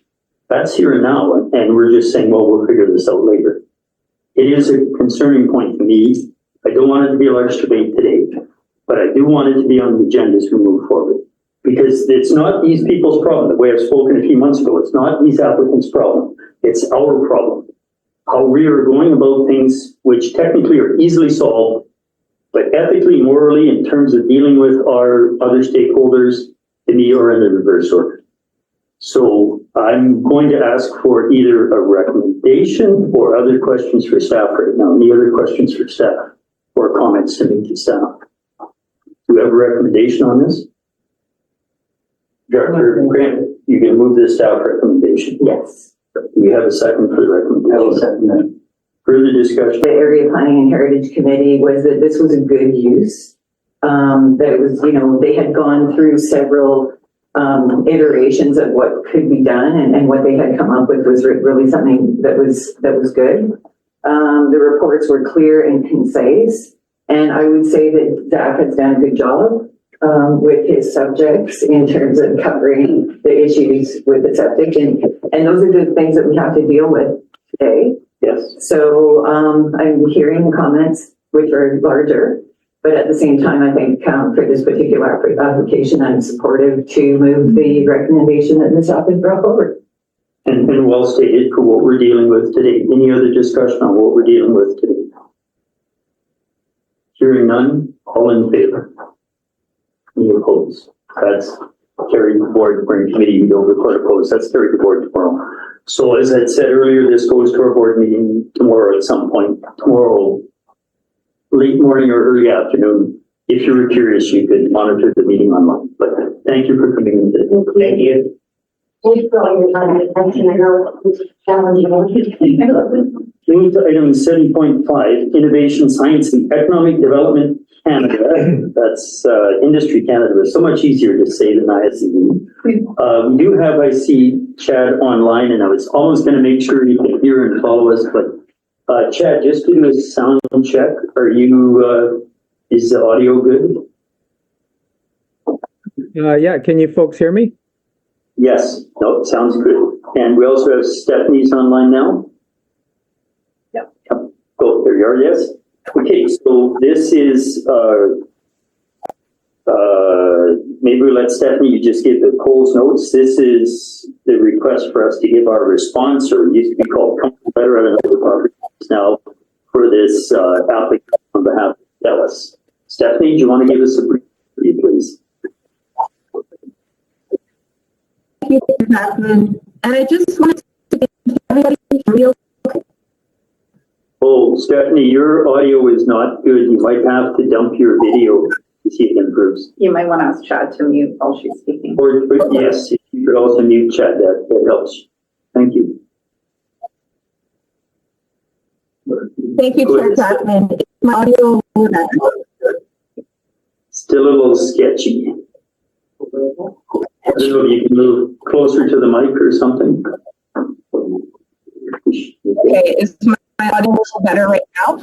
A: that's here and now. And we're just saying, well, we'll figure this out later. It is a concerning point to me. I don't want it to be a large debate today, but I do want it to be on the agenda as we move forward. Because it's not these people's problem, the way I've spoken a few months ago. It's not these applicants' problem. It's our problem. How we are going about things which technically are easily solved, but ethically, morally, in terms of dealing with our other stakeholders, to me, are in the reverse order. So I'm going to ask for either a recommendation or other questions for staff right now. Any other questions for staff or comments to make to staff? Do we have a recommendation on this? Director Grant, you can move this staff recommendation.
I: Yes.
A: Do we have a second for the recommendation?
E: I will second that.
A: Further discussion?
I: The Area Planning and Heritage Committee was that this was a good use. That it was, they had gone through several iterations of what could be done, and what they had come up with was really something that was good. The reports were clear and concise, and I would say that Zach has done a good job with his subjects in terms of covering the issues with the septic, and those are the things that we have to deal with today.
A: Yes.
I: So I'm hearing comments which are larger, but at the same time, I think for this particular application, I'm supportive to move the recommendation that Ms. Up has brought forward.
A: And well stated for what we're dealing with today. Any other discussion on what we're dealing with today? Hearing none, all in favor? Any opposed? That's carried the board. We're in committee, we don't record opposed. That's carried the board tomorrow. So as I said earlier, this goes to our board meeting tomorrow at some point. Tomorrow, late morning or early afternoon. If you were curious, you could monitor the meeting online. But thank you for coming in today.
H: Thank you. Thank you for all your time and attention. I know it's challenging.
A: Move to item 7.5, Innovation, Science and Economic Development Canada. That's Industry Canada. It's so much easier to say than ISCE. We do have, I see Chad online, and I was almost going to make sure he could hear and follow us, but Chad, just to do a sound check, are you, is the audio good?
L: Yeah, can you folks hear me?
A: Yes, no, it sounds good. And we also have Stephanie's online now. Yep. Oh, there you are, yes. Okay, so this is, maybe we'll let Stephanie, you just give the Coles notes. This is the request for us to give our response, or it used to be called comfort letter, I don't know what property is now, for this application on behalf of Dallas. Stephanie, do you want to give us a brief
M: you, Catherine. And I just wanted to get everybody real.
A: Oh, Stephanie, your audio is not good. You might have to dump your video to see if it improves.
D: You might want to ask Chad to mute while she's speaking.
A: Or yes, if you could also mute chat, that helps. Thank you.
M: Thank you, Chair Catherine. My audio.
A: Still a little sketchy. I don't know if you can move closer to the mic or something.
M: Okay, is my audio better right now?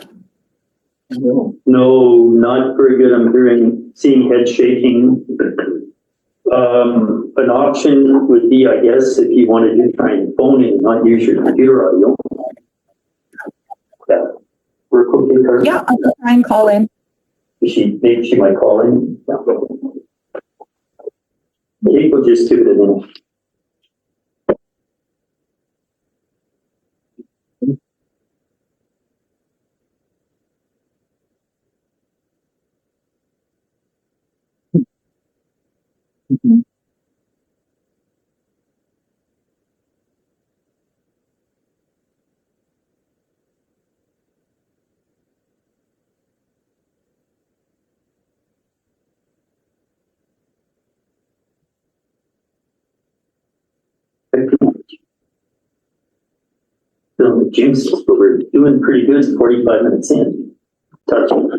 A: No, not very good. I'm seeing head shaking. An option would be, I guess, if you wanted to try and phone in and not use your computer audio. Yeah. Work okay, Carter?
M: Yeah, I'll try and call in.
A: Maybe she might call in. Yeah. Okay, we'll just give it a minute. Still the jinx, but we're doing pretty good 45 minutes in. Touching.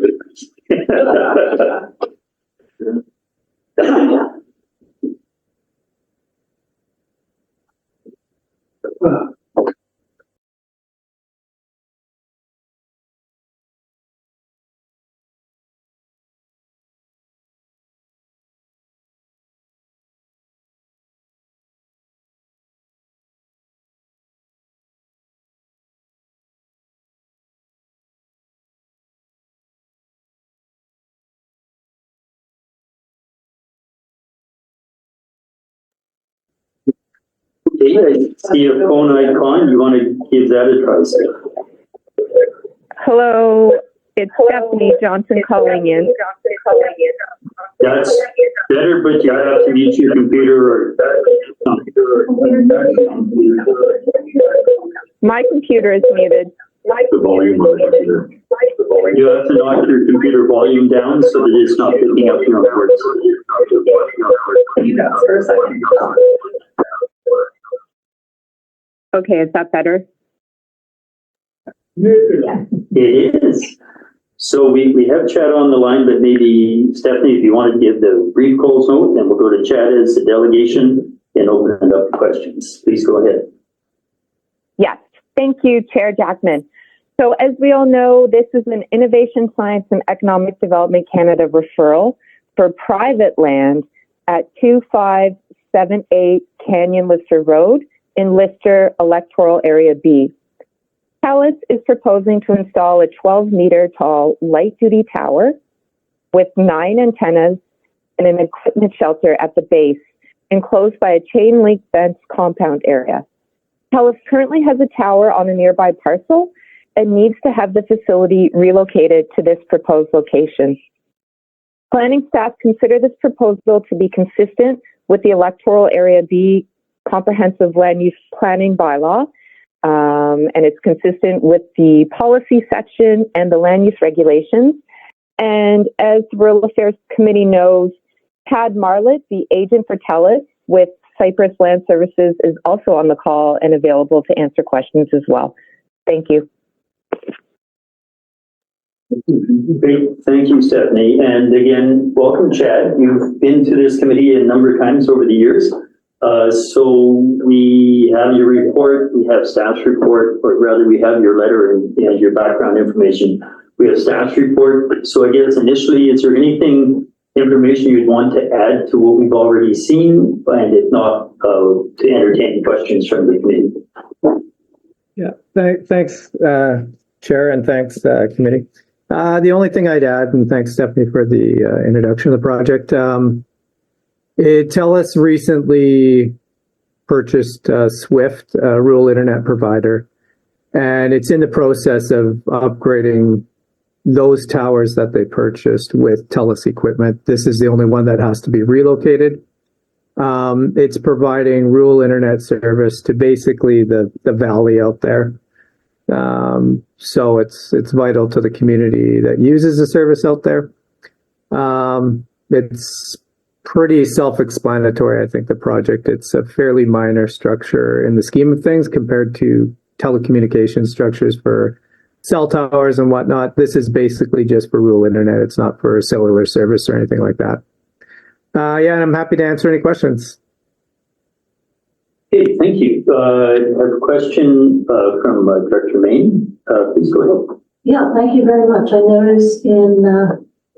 A: Okay, I see a phone icon. You want to give that a try, Sarah?
N: Hello, it's Stephanie Johnson calling in.
A: That's better, but you have to mute your computer or.
N: My computer is muted.
A: The volume on the computer. You have to knock your computer volume down so that it's not picking up your words.
N: Okay, is that better?
A: It is. So we have Chad on the line, but maybe Stephanie, if you want to give the brief close note, then we'll go to Chad as the delegation and open it up to questions. Please go ahead.
N: Yes, thank you, Chair Jackman. So as we all know, this is an Innovation, Science and Economic Development Canada referral for private land at 2578 Canyon Lister Road in Lister Electoral Area B. TELUS is proposing to install a 12-meter tall light-duty tower with 9 antennas and an equipment shelter at the base, enclosed by a chain-link fence compound area. TELUS currently has a tower on a nearby parcel and needs to have the facility relocated to this proposed location. Planning staff consider this proposal to be consistent with the Electoral Area B Comprehensive Land Use Planning Bylaw, and it's consistent with the policy section and the land use regulations. And as the Rural Affairs Committee knows, Tad Marlett, the agent for TELUS with Cypress Land Services, is also on the call and available to answer questions as well. Thank you.
A: Great. Thank you, Stephanie. And again, welcome, Chad. You've been to this committee a number of times over the years. So we have your report, we have staff's report, or rather we have your letter and your background information. We have staff's report. So I guess initially, is there anything, information you'd want to add to what we've already seen? And if not, to entertain questions from the committee.
L: Yeah, thanks, Chair, and thanks, committee. The only thing I'd add, and thanks, Stephanie, for the introduction of the project. TELUS recently purchased Swift, a rural internet provider, and it's in the process of upgrading those towers that they purchased with TELUS equipment. This is the only one that has to be relocated. It's providing rural internet service to basically the valley out there. So it's vital to the community that uses the service out there. It's pretty self-explanatory, I think, the project. It's a fairly minor structure in the scheme of things compared to telecommunication structures for cell towers and whatnot. This is basically just for rural internet. It's not for cellular service or anything like that. Yeah, and I'm happy to answer any questions.
A: Okay, thank you. I have a question from Director Main. Please go ahead.
H: Yeah, thank you very much. I noticed in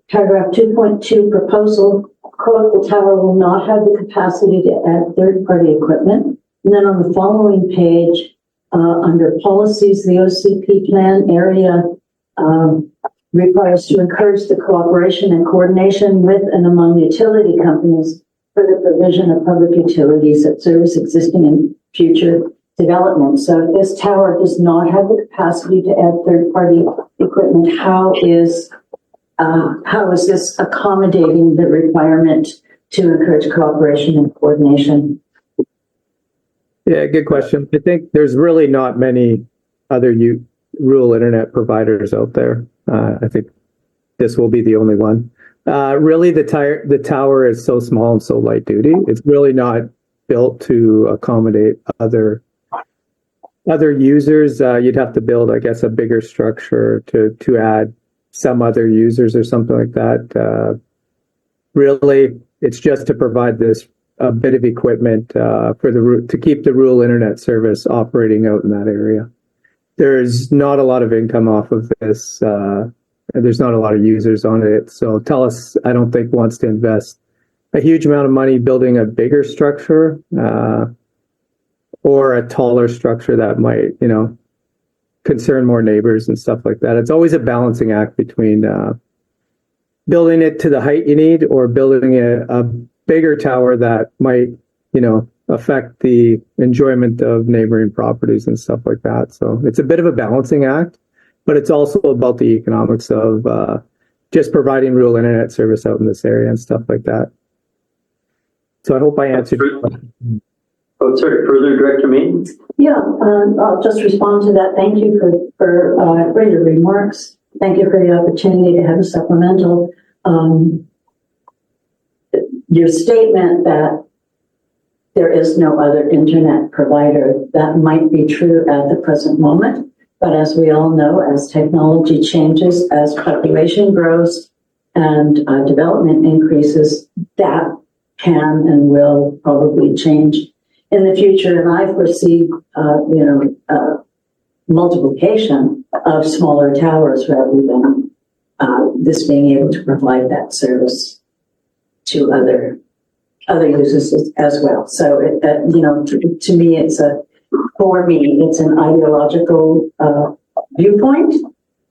H: paragraph 2.2 proposal, the tower will not have the capacity to add third-party equipment. And then on the following page, under policies, the OCP plan area requires to encourage the cooperation and coordination with and among utility companies for the provision of public utilities that service existing and future development. So if this tower does not have the capacity to add third-party equipment, how is this accommodating the requirement to encourage cooperation and coordination?
L: Yeah, good question. I think there's really not many other rural internet providers out there. I think this will be the only one. Really, the tower is so small and so light duty. It's really not built to accommodate other users. You'd have to build, I guess, a bigger structure to add some other users or something like that. Really, it's just to provide a bit of equipment to keep the rural internet service operating out in that area. There's not a lot of income off of this. There's not a lot of users on it. So TELUS, I don't think, wants to invest a huge amount of money building a bigger structure or a taller structure that might, concern more neighbors and stuff like that. It's always a balancing act between building it to the height you need or building a bigger tower that might, affect the enjoyment of neighboring properties and stuff like that. So it's a bit of a balancing act, but it's also about the economics of just providing rural internet service out in this area and stuff like that. So I hope I answered your question.
A: Oh, sorry, further, Director Main?
H: Yeah, I'll just respond to that. Thank you for your remarks. Thank you for the opportunity to have a supplemental. Your statement that there is no other internet provider, that might be true at the present moment. But as we all know, as technology changes, as population grows and development increases, that can and will probably change in the future. And I foresee, multiplication of smaller towers rather than this being able to provide that service to other users as well. So, to me, it's an ideological viewpoint,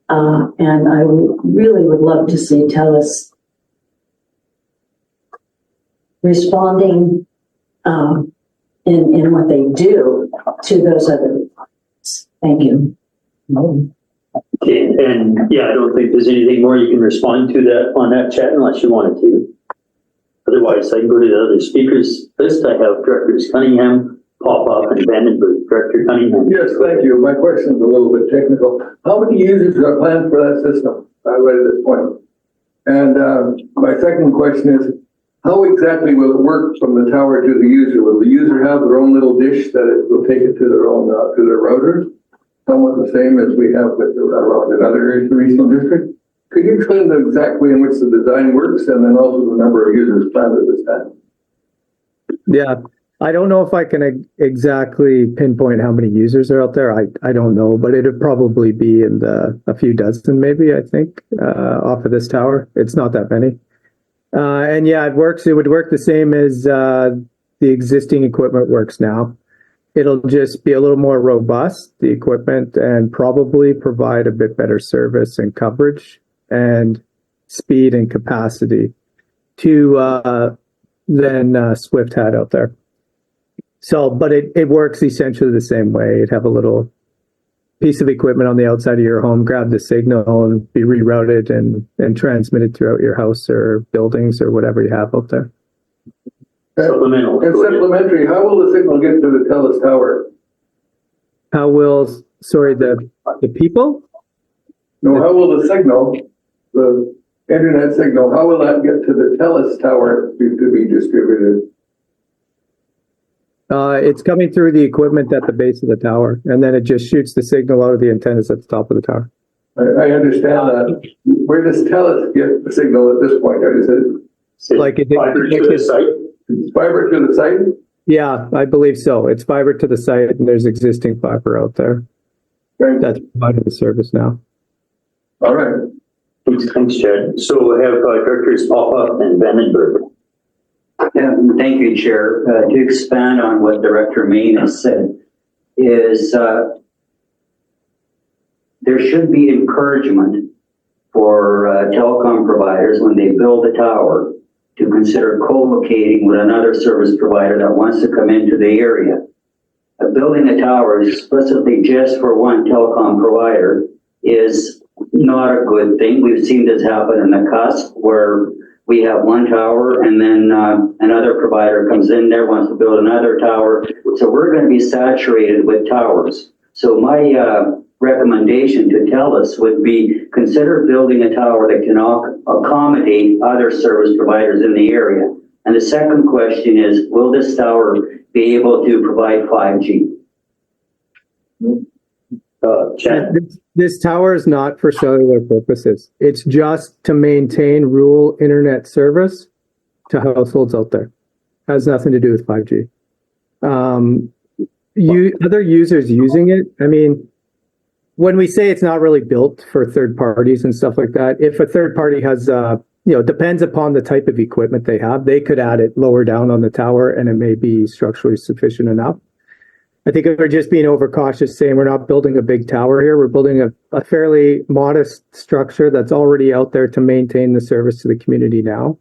H: and I really would love to see TELUS responding in what they do to those other requirements. Thank you.
A: Okay, and yeah, I don't think there's anything more you can respond to that on that chat unless you wanted to. Otherwise, I can go to the other speakers list. I have Directors Cunningham, Popoff, and Vandenberg. Director Cunningham.
J: Yes, thank you. My question is a little bit technical. How many users are planned for that system right at this point? And my second question is, how exactly will it work from the tower to the user? Will the user have their own little dish that it will take it to their own to their router? Somewhat the same as we have with the railroad in other areas of the regional district. Could you explain the exact way in which the design works and then also the number of users planned at this time?
L: Yeah, I don't know if I can exactly pinpoint how many users are out there. I don't know, but it'd probably be in a few dozen, maybe, I think, off of this tower. It's not that many. And yeah, it would work the same as the existing equipment works now. It'll just be a little more robust, the equipment, and probably provide a bit better service and coverage and speed and capacity than Swift had out there. So, but it works essentially the same way. You'd have a little piece of equipment on the outside of your home, grab the signal and be rerouted and transmitted throughout your house or buildings or whatever you have out there.
A: Supplemental.
J: And supplementary, how will the signal get to the TELUS tower?
L: How will, sorry, the people?
J: No, how will the signal, the internet signal, how will that get to the TELUS tower to be distributed?
L: It's coming through the equipment at the base of the tower, and then it just shoots the signal out of the antennas at the top of the tower.
J: I understand that. Where does TELUS get the signal at this point? Or is it
L: Like it-
A: Fiber to the site?
J: fiber to the site?
L: Yeah, I believe so. It's fiber to the site, and there's existing fiber out there
J: Right.
L: that's providing the service now.
J: All right.
A: Thanks, Chad. So we have Directors Papa and Vandenberg.
E: Yeah, thank you, Chair. To expand on what Director Main has said, is there should be encouragement for telecom providers when they build a tower to consider co-locating with another service provider that wants to come into the area. Building a tower explicitly just for one telecom provider is not a good thing. We've seen this happen in the cusp where we have one tower and then another provider comes in there, wants to build another tower. So we're going to be saturated with towers. So my recommendation to TELUS would be consider building a tower that can accommodate other service providers in the area. And the second question is, will this tower be able to provide 5G?
A: Chad.
L: This tower is not for cellular purposes. It's just to maintain rural internet service to households out there. Has nothing to do with 5G. Other users using it, I mean, when we say it's not really built for third parties and stuff like that, if a third party has, depends upon the type of equipment they have, they could add it lower down on the tower and it may be structurally sufficient enough. I think we're just being overcautious saying we're not building a big tower here. We're building a fairly modest structure that's already out there to maintain the service to the community now.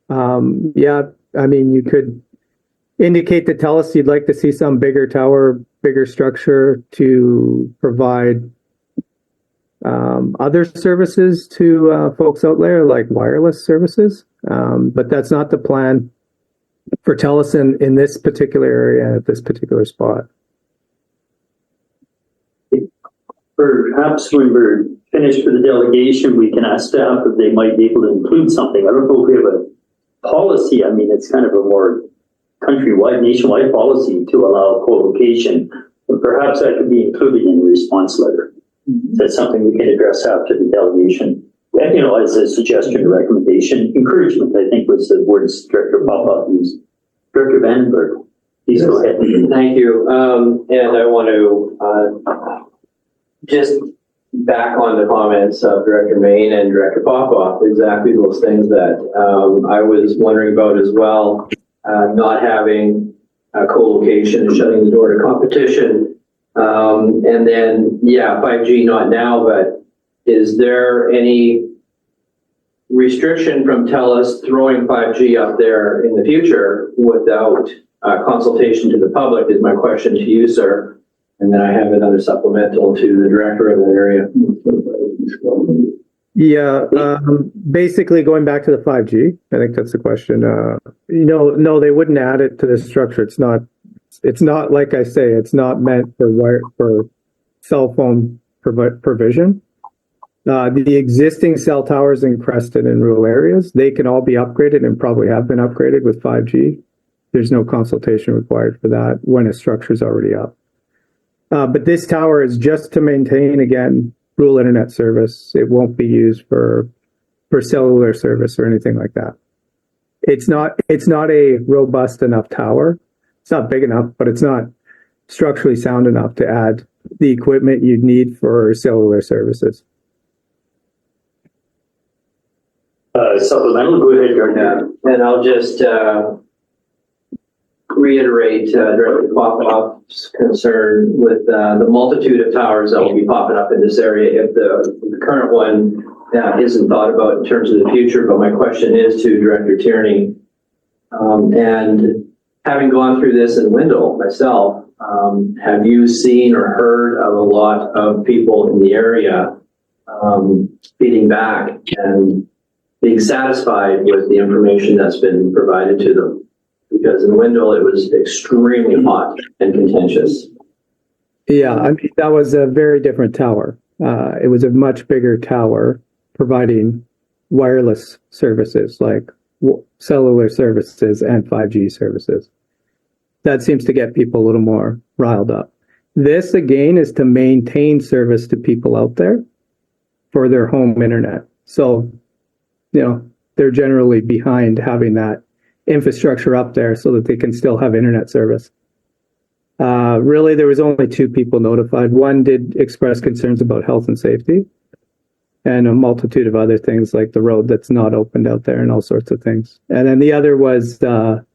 L: I mean, you could indicate to TELUS you'd like to see some bigger tower, bigger structure to provide other services to folks out there, like wireless services. But that's not the plan for TELUS in this particular area at this particular spot.
A: Perhaps when we're finished with the delegation, we can ask staff if they might be able to include something. I don't know if we have a policy. I mean, it's kind of a more countrywide, nationwide policy to allow co-location. But perhaps that could be included in the response letter. That's something we can address after the delegation. And, as a suggestion or recommendation, encouragement, I think was the words Director Papa used. Director Vandenberg, please go ahead.
F: Thank you. And I want to just back on the comments of Director Main and Director Popoff, exactly those things that I was wondering about as well. Not having co-location and shutting the door to competition. And then, 5G not now, but is there any restriction from TELUS throwing 5G up there in the future without consultation to the public is my question to you, sir. And then I have another supplemental to the director of that area.
L: Basically going back to the 5G, I think that's the question. No, they wouldn't add it to this structure. It's not like I say, it's not meant for cell phone provision. The existing cell towers in Creston and rural areas, they can all be upgraded and probably have been upgraded with 5G. There's no consultation required for that when a structure is already up. But this tower is just to maintain, again, rural internet service. It won't be used for cellular service or anything like that. It's not a robust enough tower. It's not big enough, but it's not structurally sound enough to add the equipment you'd need for cellular services.
A: Supplemental, go ahead, Director.
F: And I'll just reiterate Director Popoff's concern with the multitude of towers that will be popping up in this area if the current one isn't thought about in terms of the future. But my question is to Director Tierney, and having gone through this in Wendell myself, have you seen or heard of a lot of people in the area feeding back and being satisfied with the information that's been provided to them? because in Wendell, it was extremely hot and contentious.
L: Yeah, I mean, that was a very different tower. It was a much bigger tower providing wireless services like cellular services and 5G services. That seems to get people a little more riled up. This, again, is to maintain service to people out there for their home internet. So, you know, they're generally behind having that infrastructure up there so that they can still have internet service. Really, there was only 2 people notified. One did express concerns about health and safety, and a multitude of other things like the road that's not opened out there and all sorts of things. And then the other was the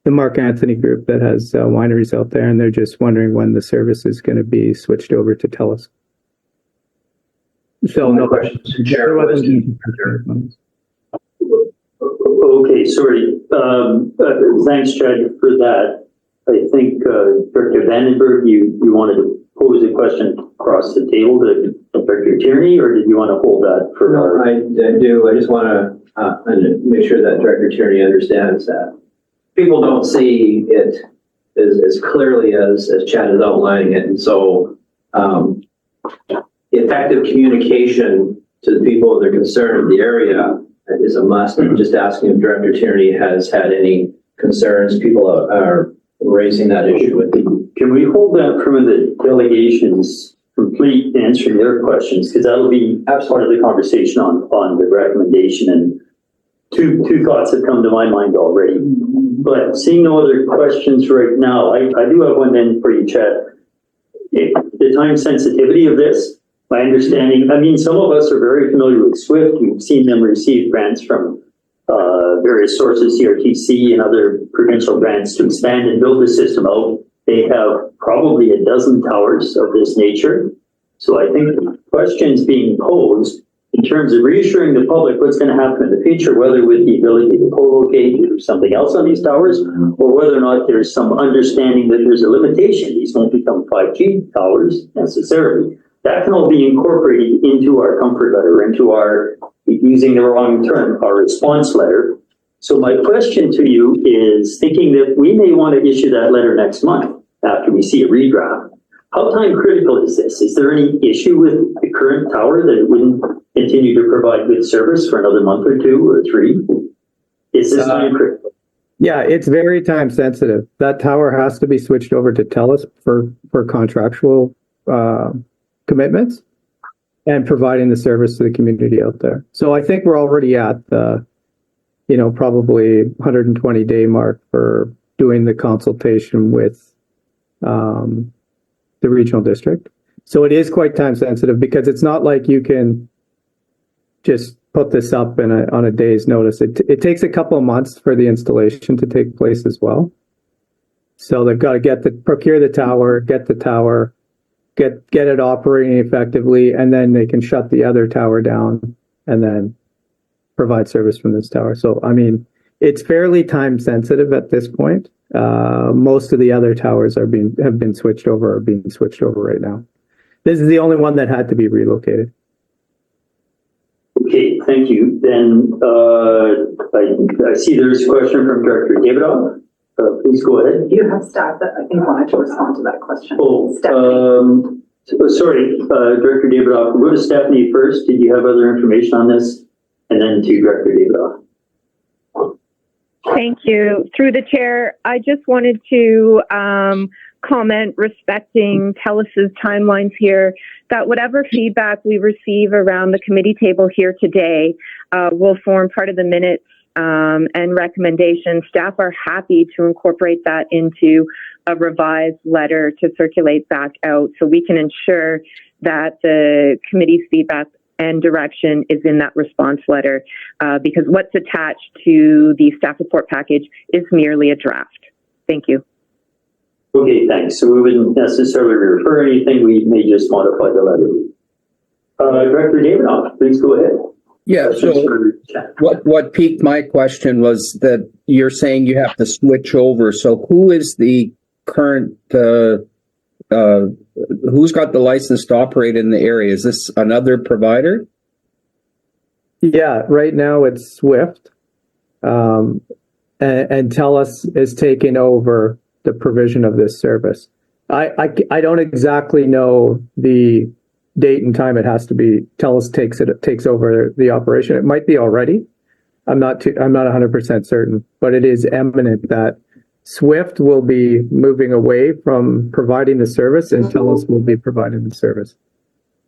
L: Mark Anthony group that has wineries out there, and they're just wondering when the service is going to be switched over to TELUS. So no
F: questions. Chair was
A: Okay, sorry. Thanks, Chad, for that. I think Director Vandenberg, you wanted to pose a question across the table to Director Tierney, or did you want to hold that for?
F: No, I do. I just want to make sure that Director Tierney understands that people don't see it as clearly as Chad is outlining it, and so effective communication to the people that are concerned in the area is a must. I'm just asking if Director Tierney has had any concerns. People are raising that issue with you.
A: Can we hold that from the delegations complete answering their questions? Because that'll be part of the conversation on the recommendation. And two thoughts have come to my mind already. But seeing no other questions right now, I do have one then for you, Chad. The time sensitivity of this, my understanding, I mean, some of us are very familiar with SWIFT. We've seen them receive grants from various sources, CRTC and other provincial grants to expand and build the system out. They have probably a dozen towers of this nature. So I think the questions being posed in terms of reassuring the public what's going to happen in the future, whether with the ability to co-locate or do something else on these towers, or whether or not there's some understanding that there's a limitation. These won't become 5G towers necessarily. That can all be incorporated into our comfort letter, into our, using the wrong term, our response letter. So my question to you is, thinking that we may want to issue that letter next month after we see a redraft, how time critical is this? Is there any issue with the current tower that it wouldn't continue to provide good service for another month or 2 or 3? Is this time critical?
L: Yeah, it's very time sensitive. That tower has to be switched over to TELUS for contractual commitments and providing the service to the community out there. So I think we're already at the, probably 120-day mark for doing the consultation with the regional district. So it is quite time sensitive because it's not like you can just put this up on a day's notice. It takes a couple of months for the installation to take place as well. So they've got to procure the tower, get the tower, get it operating effectively, and then they can shut the other tower down and then provide service from this tower. So, I mean, it's fairly time sensitive at this point. Most of the other towers have been switched over or being switched over right now. This is the only one that had to be relocated.
A: Okay, thank you. Then I see there's a question from Director Davidoff. Please go ahead.
D: You have staff that I think wanted to respond to that question.
A: Oh,
D: Stephanie.
A: Sorry, Director Davidoff. We'll go to Stephanie first. Did you have other information on this? And then to Director Davidoff.
N: Thank you. Through the chair, I just wanted to comment respecting TELUS's timelines here, that whatever feedback we receive around the committee table here today will form part of the minutes and recommendations. Staff are happy to incorporate that into a revised letter to circulate back out so we can ensure that the committee's feedback and direction is in that response letter because what's attached to the staff report package is merely a draft. Thank you.
A: Okay, thanks. So we wouldn't necessarily refer anything. We may just modify the letter. Director Davidoff, please go ahead.
O: Yeah, so what piqued my question was that you're saying you have to switch over. So who is the current, who's got the license to operate in the area? Is this another provider?
L: Yeah, right now it's SWIFT. and TELUS is taking over the provision of this service. I don't exactly know the date and time it has to be. TELUS takes over the operation. It might be already. I'm not 100% certain, but it is imminent that SWIFT will be moving away from providing the service and TELUS will be providing the service.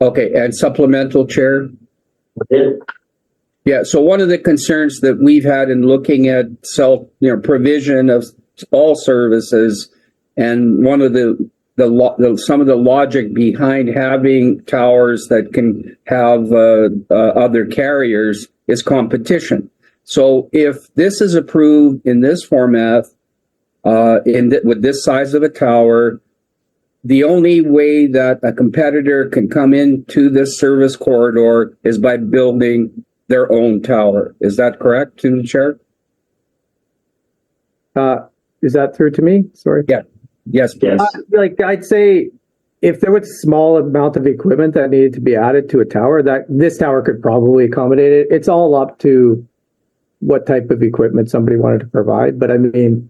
O: Okay, and supplemental, Chair? Yeah, so one of the concerns that we've had in looking at provision of all services, and one of some of the logic behind having towers that can have other carriers is competition. So if this is approved in this format, with this size of a tower, the only way that a competitor can come into this service corridor is by building their own tower. Is that correct, to the chair?
L: Is that through to me? Sorry.
O: Yeah. Yes, please.
L: I'd say if there was a small amount of equipment that needed to be added to a tower, that this tower could probably accommodate it. It's all up to what type of equipment somebody wanted to provide. But I mean,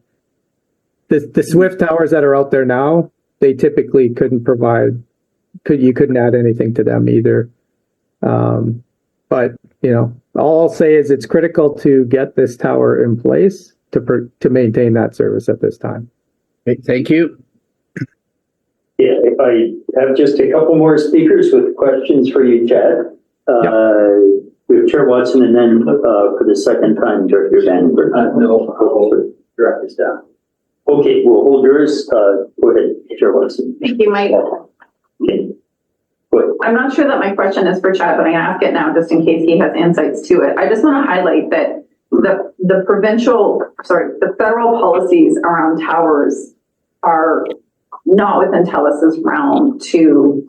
L: the SWIFT towers that are out there now, they typically couldn't you couldn't add anything to them either. But all I'll say is it's critical to get this tower in place to maintain that service at this time.
O: Thank you.
A: Yeah, if I have just a couple more speakers with questions for you, Chad. We have Chair Watson and then for the second time, Director Vandenberg.
F: No, Director Staff.
A: Okay, we'll hold yours. Go ahead, Chair Watson.
D: Thank you, Mike.
A: Okay.
D: I'm not sure that my question is for Chad, but I'm gonna ask it now just in case he has insights to it. I just want to highlight that the federal policies around towers are not within TELUS's realm to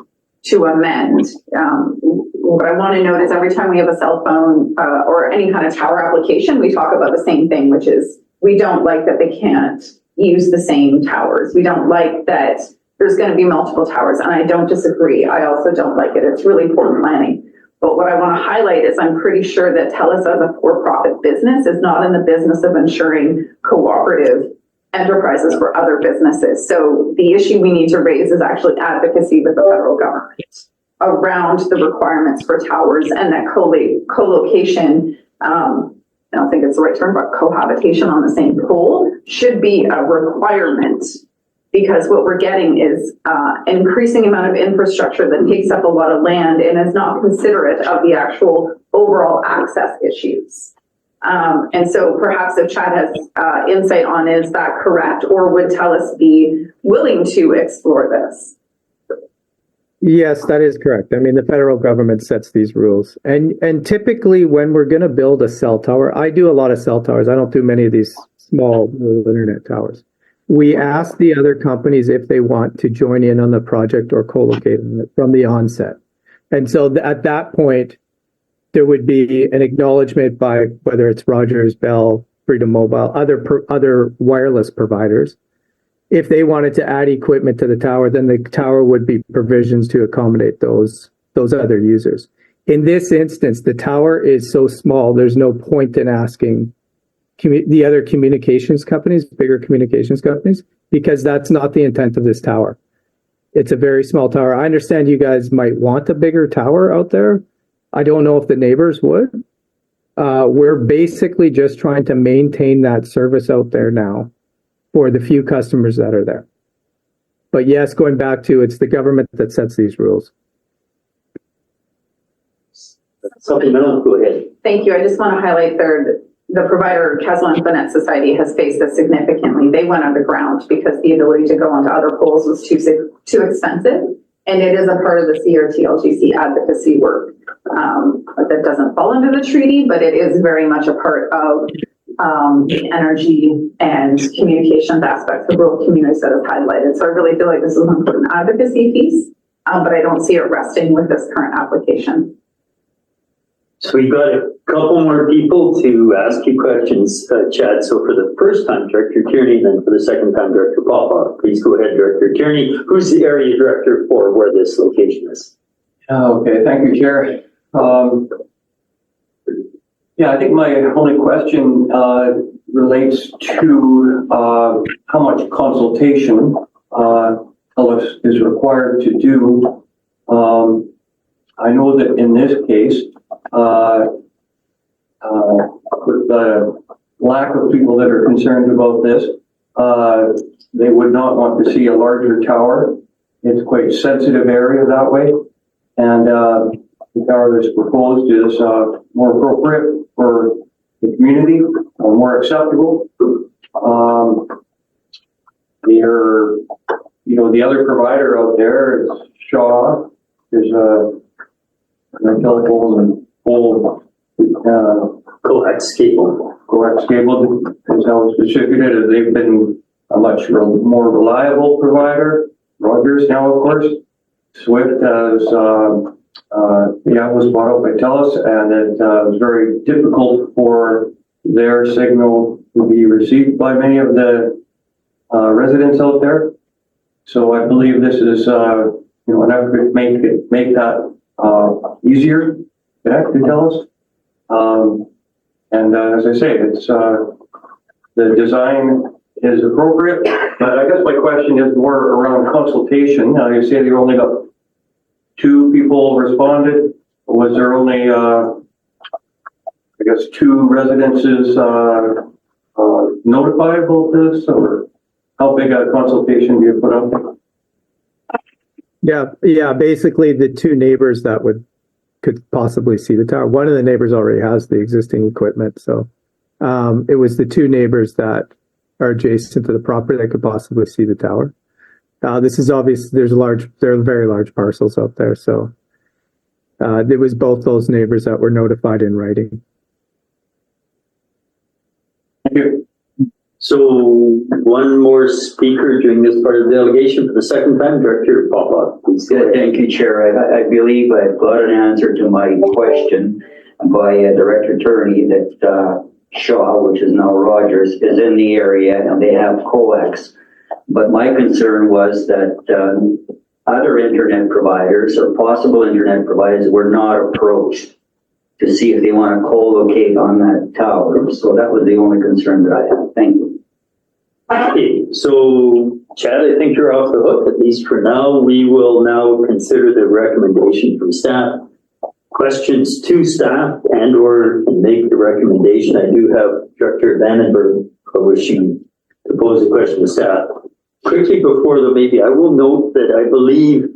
D: amend. What I want to note is every time we have a cell phone or any kind of tower application, we talk about the same thing, which is we don't like that they can't use the same towers. We don't like that there's going to be multiple towers, and I don't disagree. I also don't like it. It's really poor planning. But what I want to highlight is I'm pretty sure that TELUS as a for-profit business is not in the business of ensuring cooperative enterprises for other businesses. So the issue we need to raise is actually advocacy with the federal government around the requirements for towers, and that co-location, I don't think it's the right term, but cohabitation on the same pole should be a requirement, because what we're getting is an increasing amount of infrastructure that takes up a lot of land and is not considerate of the actual overall access issues. And so perhaps if Chad has insight on, is that correct? Or would TELUS be willing to explore this?
L: Yes, that is correct. I mean, the federal government sets these rules. And typically when we're going to build a cell tower, I do a lot of cell towers. I don't do many of these small internet towers. We ask the other companies if they want to join in on the project or co-locate on it from the onset. And so at that point, there would be an acknowledgement by whether it's Rogers, Bell, Freedom Mobile, other wireless providers. If they wanted to add equipment to the tower, then the tower would be provisions to accommodate those other users. In this instance, the tower is so small, there's no point in asking the other communications companies, bigger communications companies, because that's not the intent of this tower. It's a very small tower. I understand you guys might want a bigger tower out there. I don't know if the neighbors would. We're basically just trying to maintain that service out there now for the few customers that are there. But yes, going back to, it's the government that sets these rules.
A: Supplemental, go ahead.
D: Thank you. I just want to highlight the provider, Castle and Finette Society, has faced this significantly. They went underground because the ability to go onto other poles was too expensive. And it is a part of the CRTLGC advocacy work that doesn't fall under the treaty, but it is very much a part of the energy and communications aspects of rural communities that is highlighted. So I really feel like this is an important advocacy piece, but I don't see it resting with this current application.
A: So we've got a couple more people to ask you questions, Chad. So for the first time, Director Tierney, then for the second time, Director Papa. Please go ahead, Director Tierney. Who's the area director for where this location is?
P: Okay, thank you, Chair. Yeah, I think my only question relates to how much consultation TELUS is required to do. I know that in this case, with the lack of people that are concerned about this, they would not want to see a larger tower. It's quite a sensitive area that way. And the tower that's proposed is more appropriate for the community, more acceptable. The other provider out there is Shaw. There's a telephone and old
A: coax cable.
P: Coax cable is how it's distributed. They've been a much more reliable provider. Rogers now, of course. Swift has was bought out by TELUS, and it was very difficult for their signal to be received by many of the residents out there. So I believe this is an effort to make that easier to connect to TELUS. And as I say, it's the design is appropriate, but I guess my question is more around consultation. Now you say you only got 2 people responded. Was there only, 2 residences notified about this, or how big a consultation do you put out there?
L: Yeah. Basically, the 2 neighbors that could possibly see the tower. One of the neighbors already has the existing equipment, so it was the 2 neighbors that are adjacent to the property that could possibly see the tower. This is obvious. There are very large parcels out there, so it was both those neighbors that were notified in writing.
P: Thank you.
A: So one more speaker during this part of the delegation for the second time, Director Papa. Please go ahead.
E: Thank you, Chair. I believe I've got an answer to my question by Director Turney that Shaw, which is now Rogers, is in the area and they have coax. But my concern was that other internet providers or possible internet providers were not approached to see if they want to co-locate on that tower. So that was the only concern that I had. Thank you.
A: Okay, so Chad, I think you're off the hook, at least for now. We will now consider the recommendation from staff. Questions to staff and or can make the recommendation. I do have Director Vandenberg wishing to pose a question to staff. Quickly before though, maybe I will note that I believe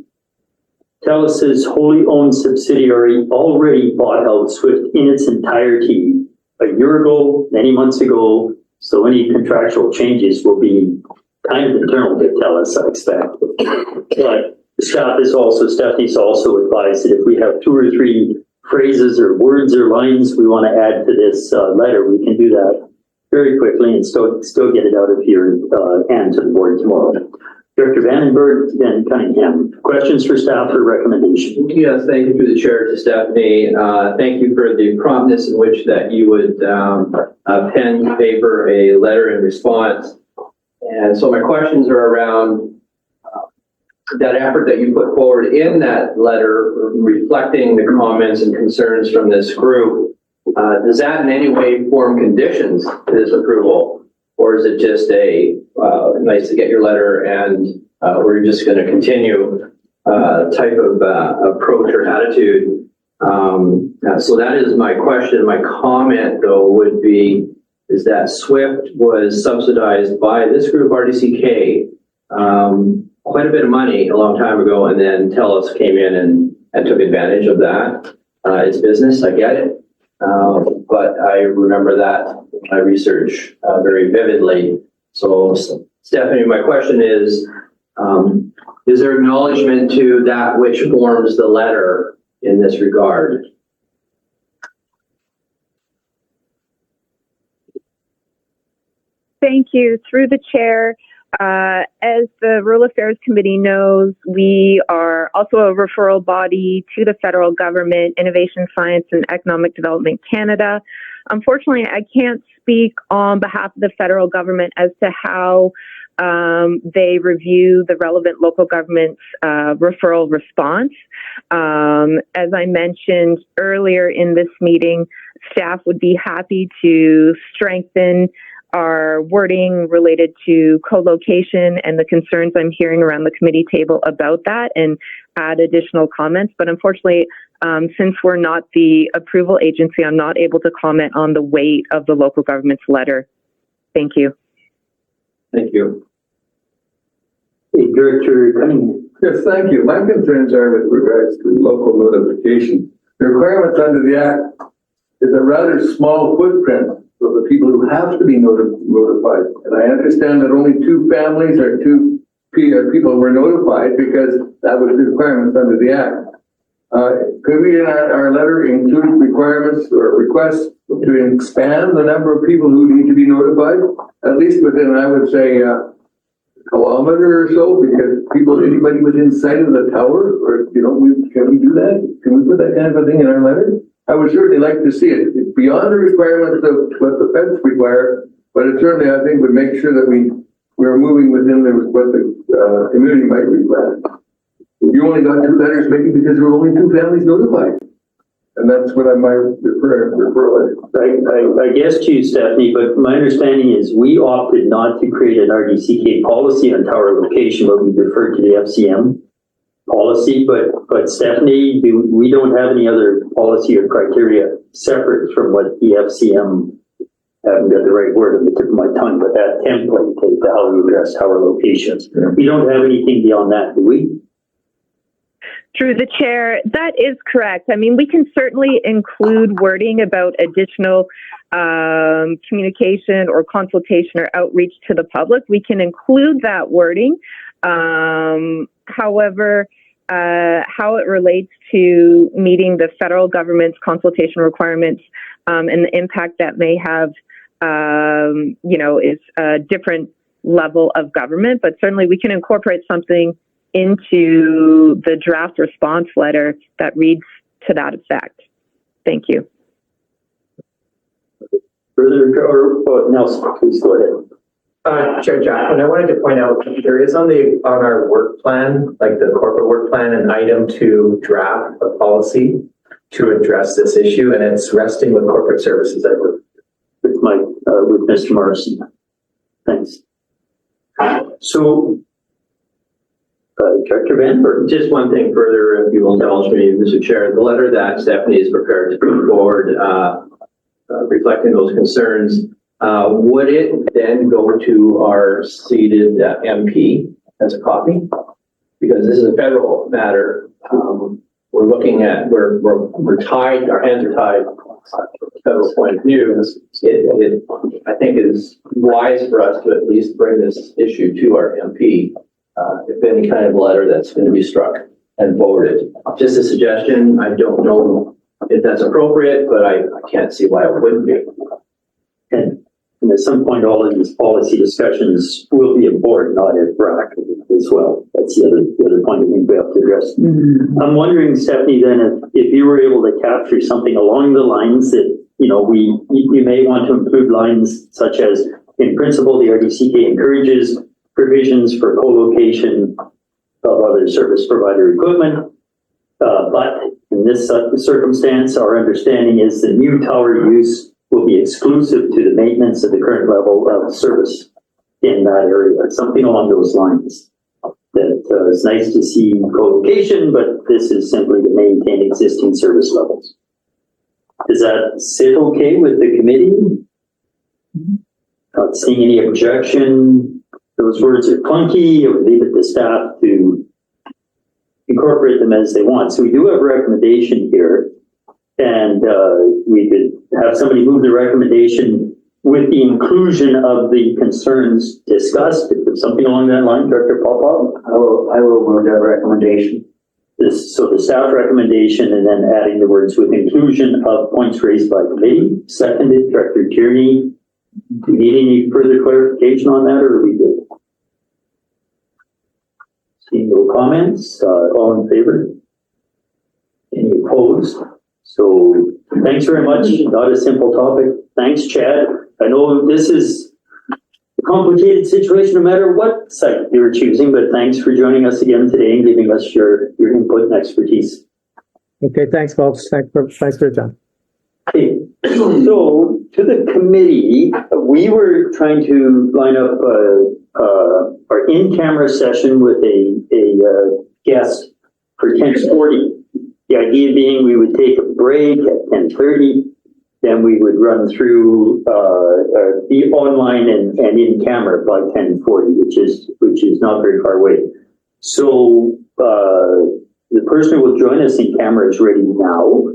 A: TELUS's wholly owned subsidiary already bought out Swift in its entirety a year ago, many months ago. So any contractual changes will be kind of internal to TELUS, I expect. But Stephanie's also advised that if we have 2 or 3 phrases or words or lines we want to add to this letter, we can do that very quickly and still get it out of your hand to the board tomorrow. Director Vandenberg and Cunningham, questions for staff or recommendation?
F: Yes, thank you through the chair to Stephanie. Thank you for the promptness in which that you would pen paper a letter in response. And so my questions are around that effort that you put forward in that letter, reflecting the comments and concerns from this group. Does that in any way form conditions to this approval? Or is it just nice to get your letter and we're just going to continue type of approach or attitude? So that is my question. My comment, though, would be is that Swift was subsidized by this group, RDCK, quite a bit of money a long time ago, and then TELUS came in and took advantage of that. It's business, I get it. But I remember that in my research very vividly. So, Stephanie, my question is there acknowledgement to that which forms the letter in this regard?
N: Thank you. Through the chair, as the Rural Affairs Committee knows, we are also a referral body to the federal government, Innovation, Science and Economic Development Canada. Unfortunately, I can't speak on behalf of the federal government as to how they review the relevant local government's referral response. As I mentioned earlier in this meeting, staff would be happy to strengthen our wording related to co-location and the concerns I'm hearing around the committee table about that and add additional comments. But unfortunately, since we're not the approval agency, I'm not able to comment on the weight of the local government's letter. Thank you.
F: Thank you.
A: Hey, Director Cunningham.
J: Yes, thank you. My concerns are with regards to local notification. The requirements under the Act is a rather small footprint for the people who have to be notified. And I understand that only 2 families or 2 people were notified because that was the requirements under the Act. Could we in our letter include requirements or requests to expand the number of people who need to be notified? At least within, I would say, a kilometer or so, because anybody within sight of the tower, or, can we do that? Can we put that kind of a thing in our letter? I would certainly like to see it. It's beyond the requirements of what the feds require, but it certainly, I think, would make sure that we're moving within what the community might require. You only got 2 letters, maybe because there were only 2 families notified. And that's what I might refer
A: I guess to you, Stephanie, but my understanding is we opted not to create an RDCK policy on tower location, but we deferred to the FCM policy. But Stephanie, we don't have any other policy or criteria separate from what the FCM, I haven't got the right word on the tip of my tongue, but that template to how we address tower locations. Yeah. We don't have anything beyond that, do we?
N: Through the chair, that is correct. I mean, we can certainly include wording about additional communication or consultation or outreach to the public. We can include that wording. However, how it relates to meeting the federal government's consultation requirements and the impact that may have, is a different level of government. But certainly we can incorporate something into the draft response letter that reads to that effect. Thank you.
A: Further, or Nelson, please go ahead.
Q: Chair Jackman, I wanted to point out there is on our work plan, like the corporate work plan, an item to draft a policy to address this issue, and it's resting with corporate services.
A: With Mr. Morrison. Thanks. So. Director Van Bergen.
F: Just one thing further, if you will indulge me, Mr. Chair. The letter that Stephanie is prepared to bring forward, reflecting those concerns, would it then go to our seated MP as a copy? Because this is a federal matter. We're looking at, we're tied, our hands are tied from a federal point of view. I think it is wise for us to at least bring this issue to our MP. If any kind of letter that's going to be struck and forwarded. Just a suggestion. I don't know if that's appropriate, but I can't see why it wouldn't be.
A: And at some point, all of these policy discussions will be at board, not at BRAC as well. That's the other point I think we have to address. Mm-hmm. I'm wondering, Stephanie, then if you were able to capture something along the lines that, you may want to include lines such as, in principle, the RDCK encourages provisions for co-location of other service provider equipment. But in this circumstance, our understanding is the new tower use will be exclusive to the maintenance of the current level of service in that area. Something along those lines. That it's nice to see co-location, but this is simply to maintain existing service levels. Does that sit okay with the committee? Not seeing any objection. Those words are clunky. I would leave it to staff to incorporate them as they want. So we do have a recommendation here, and we could have somebody move the recommendation with the inclusion of the concerns discussed. If there's something along that line, Director Popov?
E: I will move that recommendation.
A: So the staff recommendation and then adding the words with inclusion of points raised by committee. Seconded, Director Tierney. Do you need any further clarification on that, or are we good? Seeing no comments, all in favor? Any opposed? So thanks very much. Not a simple topic. Thanks, Chad. I know this is complicated situation no matter what site you're choosing, but thanks for joining us again today and giving us your input and expertise.
L: Okay, thanks, folks. Thanks for your time.
A: Okay, so to the committee, we were trying to line up our in-camera session with a guest for 10:40. The idea being we would take a break at 10:30, then we would run through the online and in camera by 10:40, which is not very far away. So the person who will join us in camera is ready now.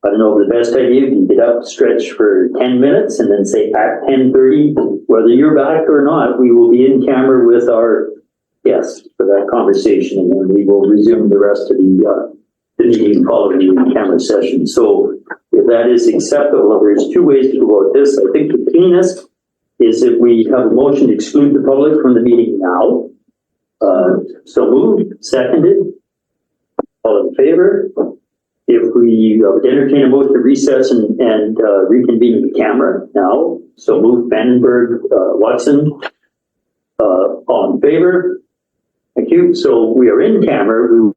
A: I don't know if the best idea would be get up, stretch for 10 minutes, and then say at 10:30, whether you're back or not, we will be in camera with our guest for that conversation, and then we will resume the rest of the meeting following the in-camera session. So if that is acceptable, there's two ways to go about this. I think the cleanest is if we have a motion to exclude the public from the meeting now. So moved, seconded. All in favor? If we would entertain a motion to recess and reconvene the camera now. So moved, Vandenberg, Watson. All in favor? Thank you. So we are in camera. We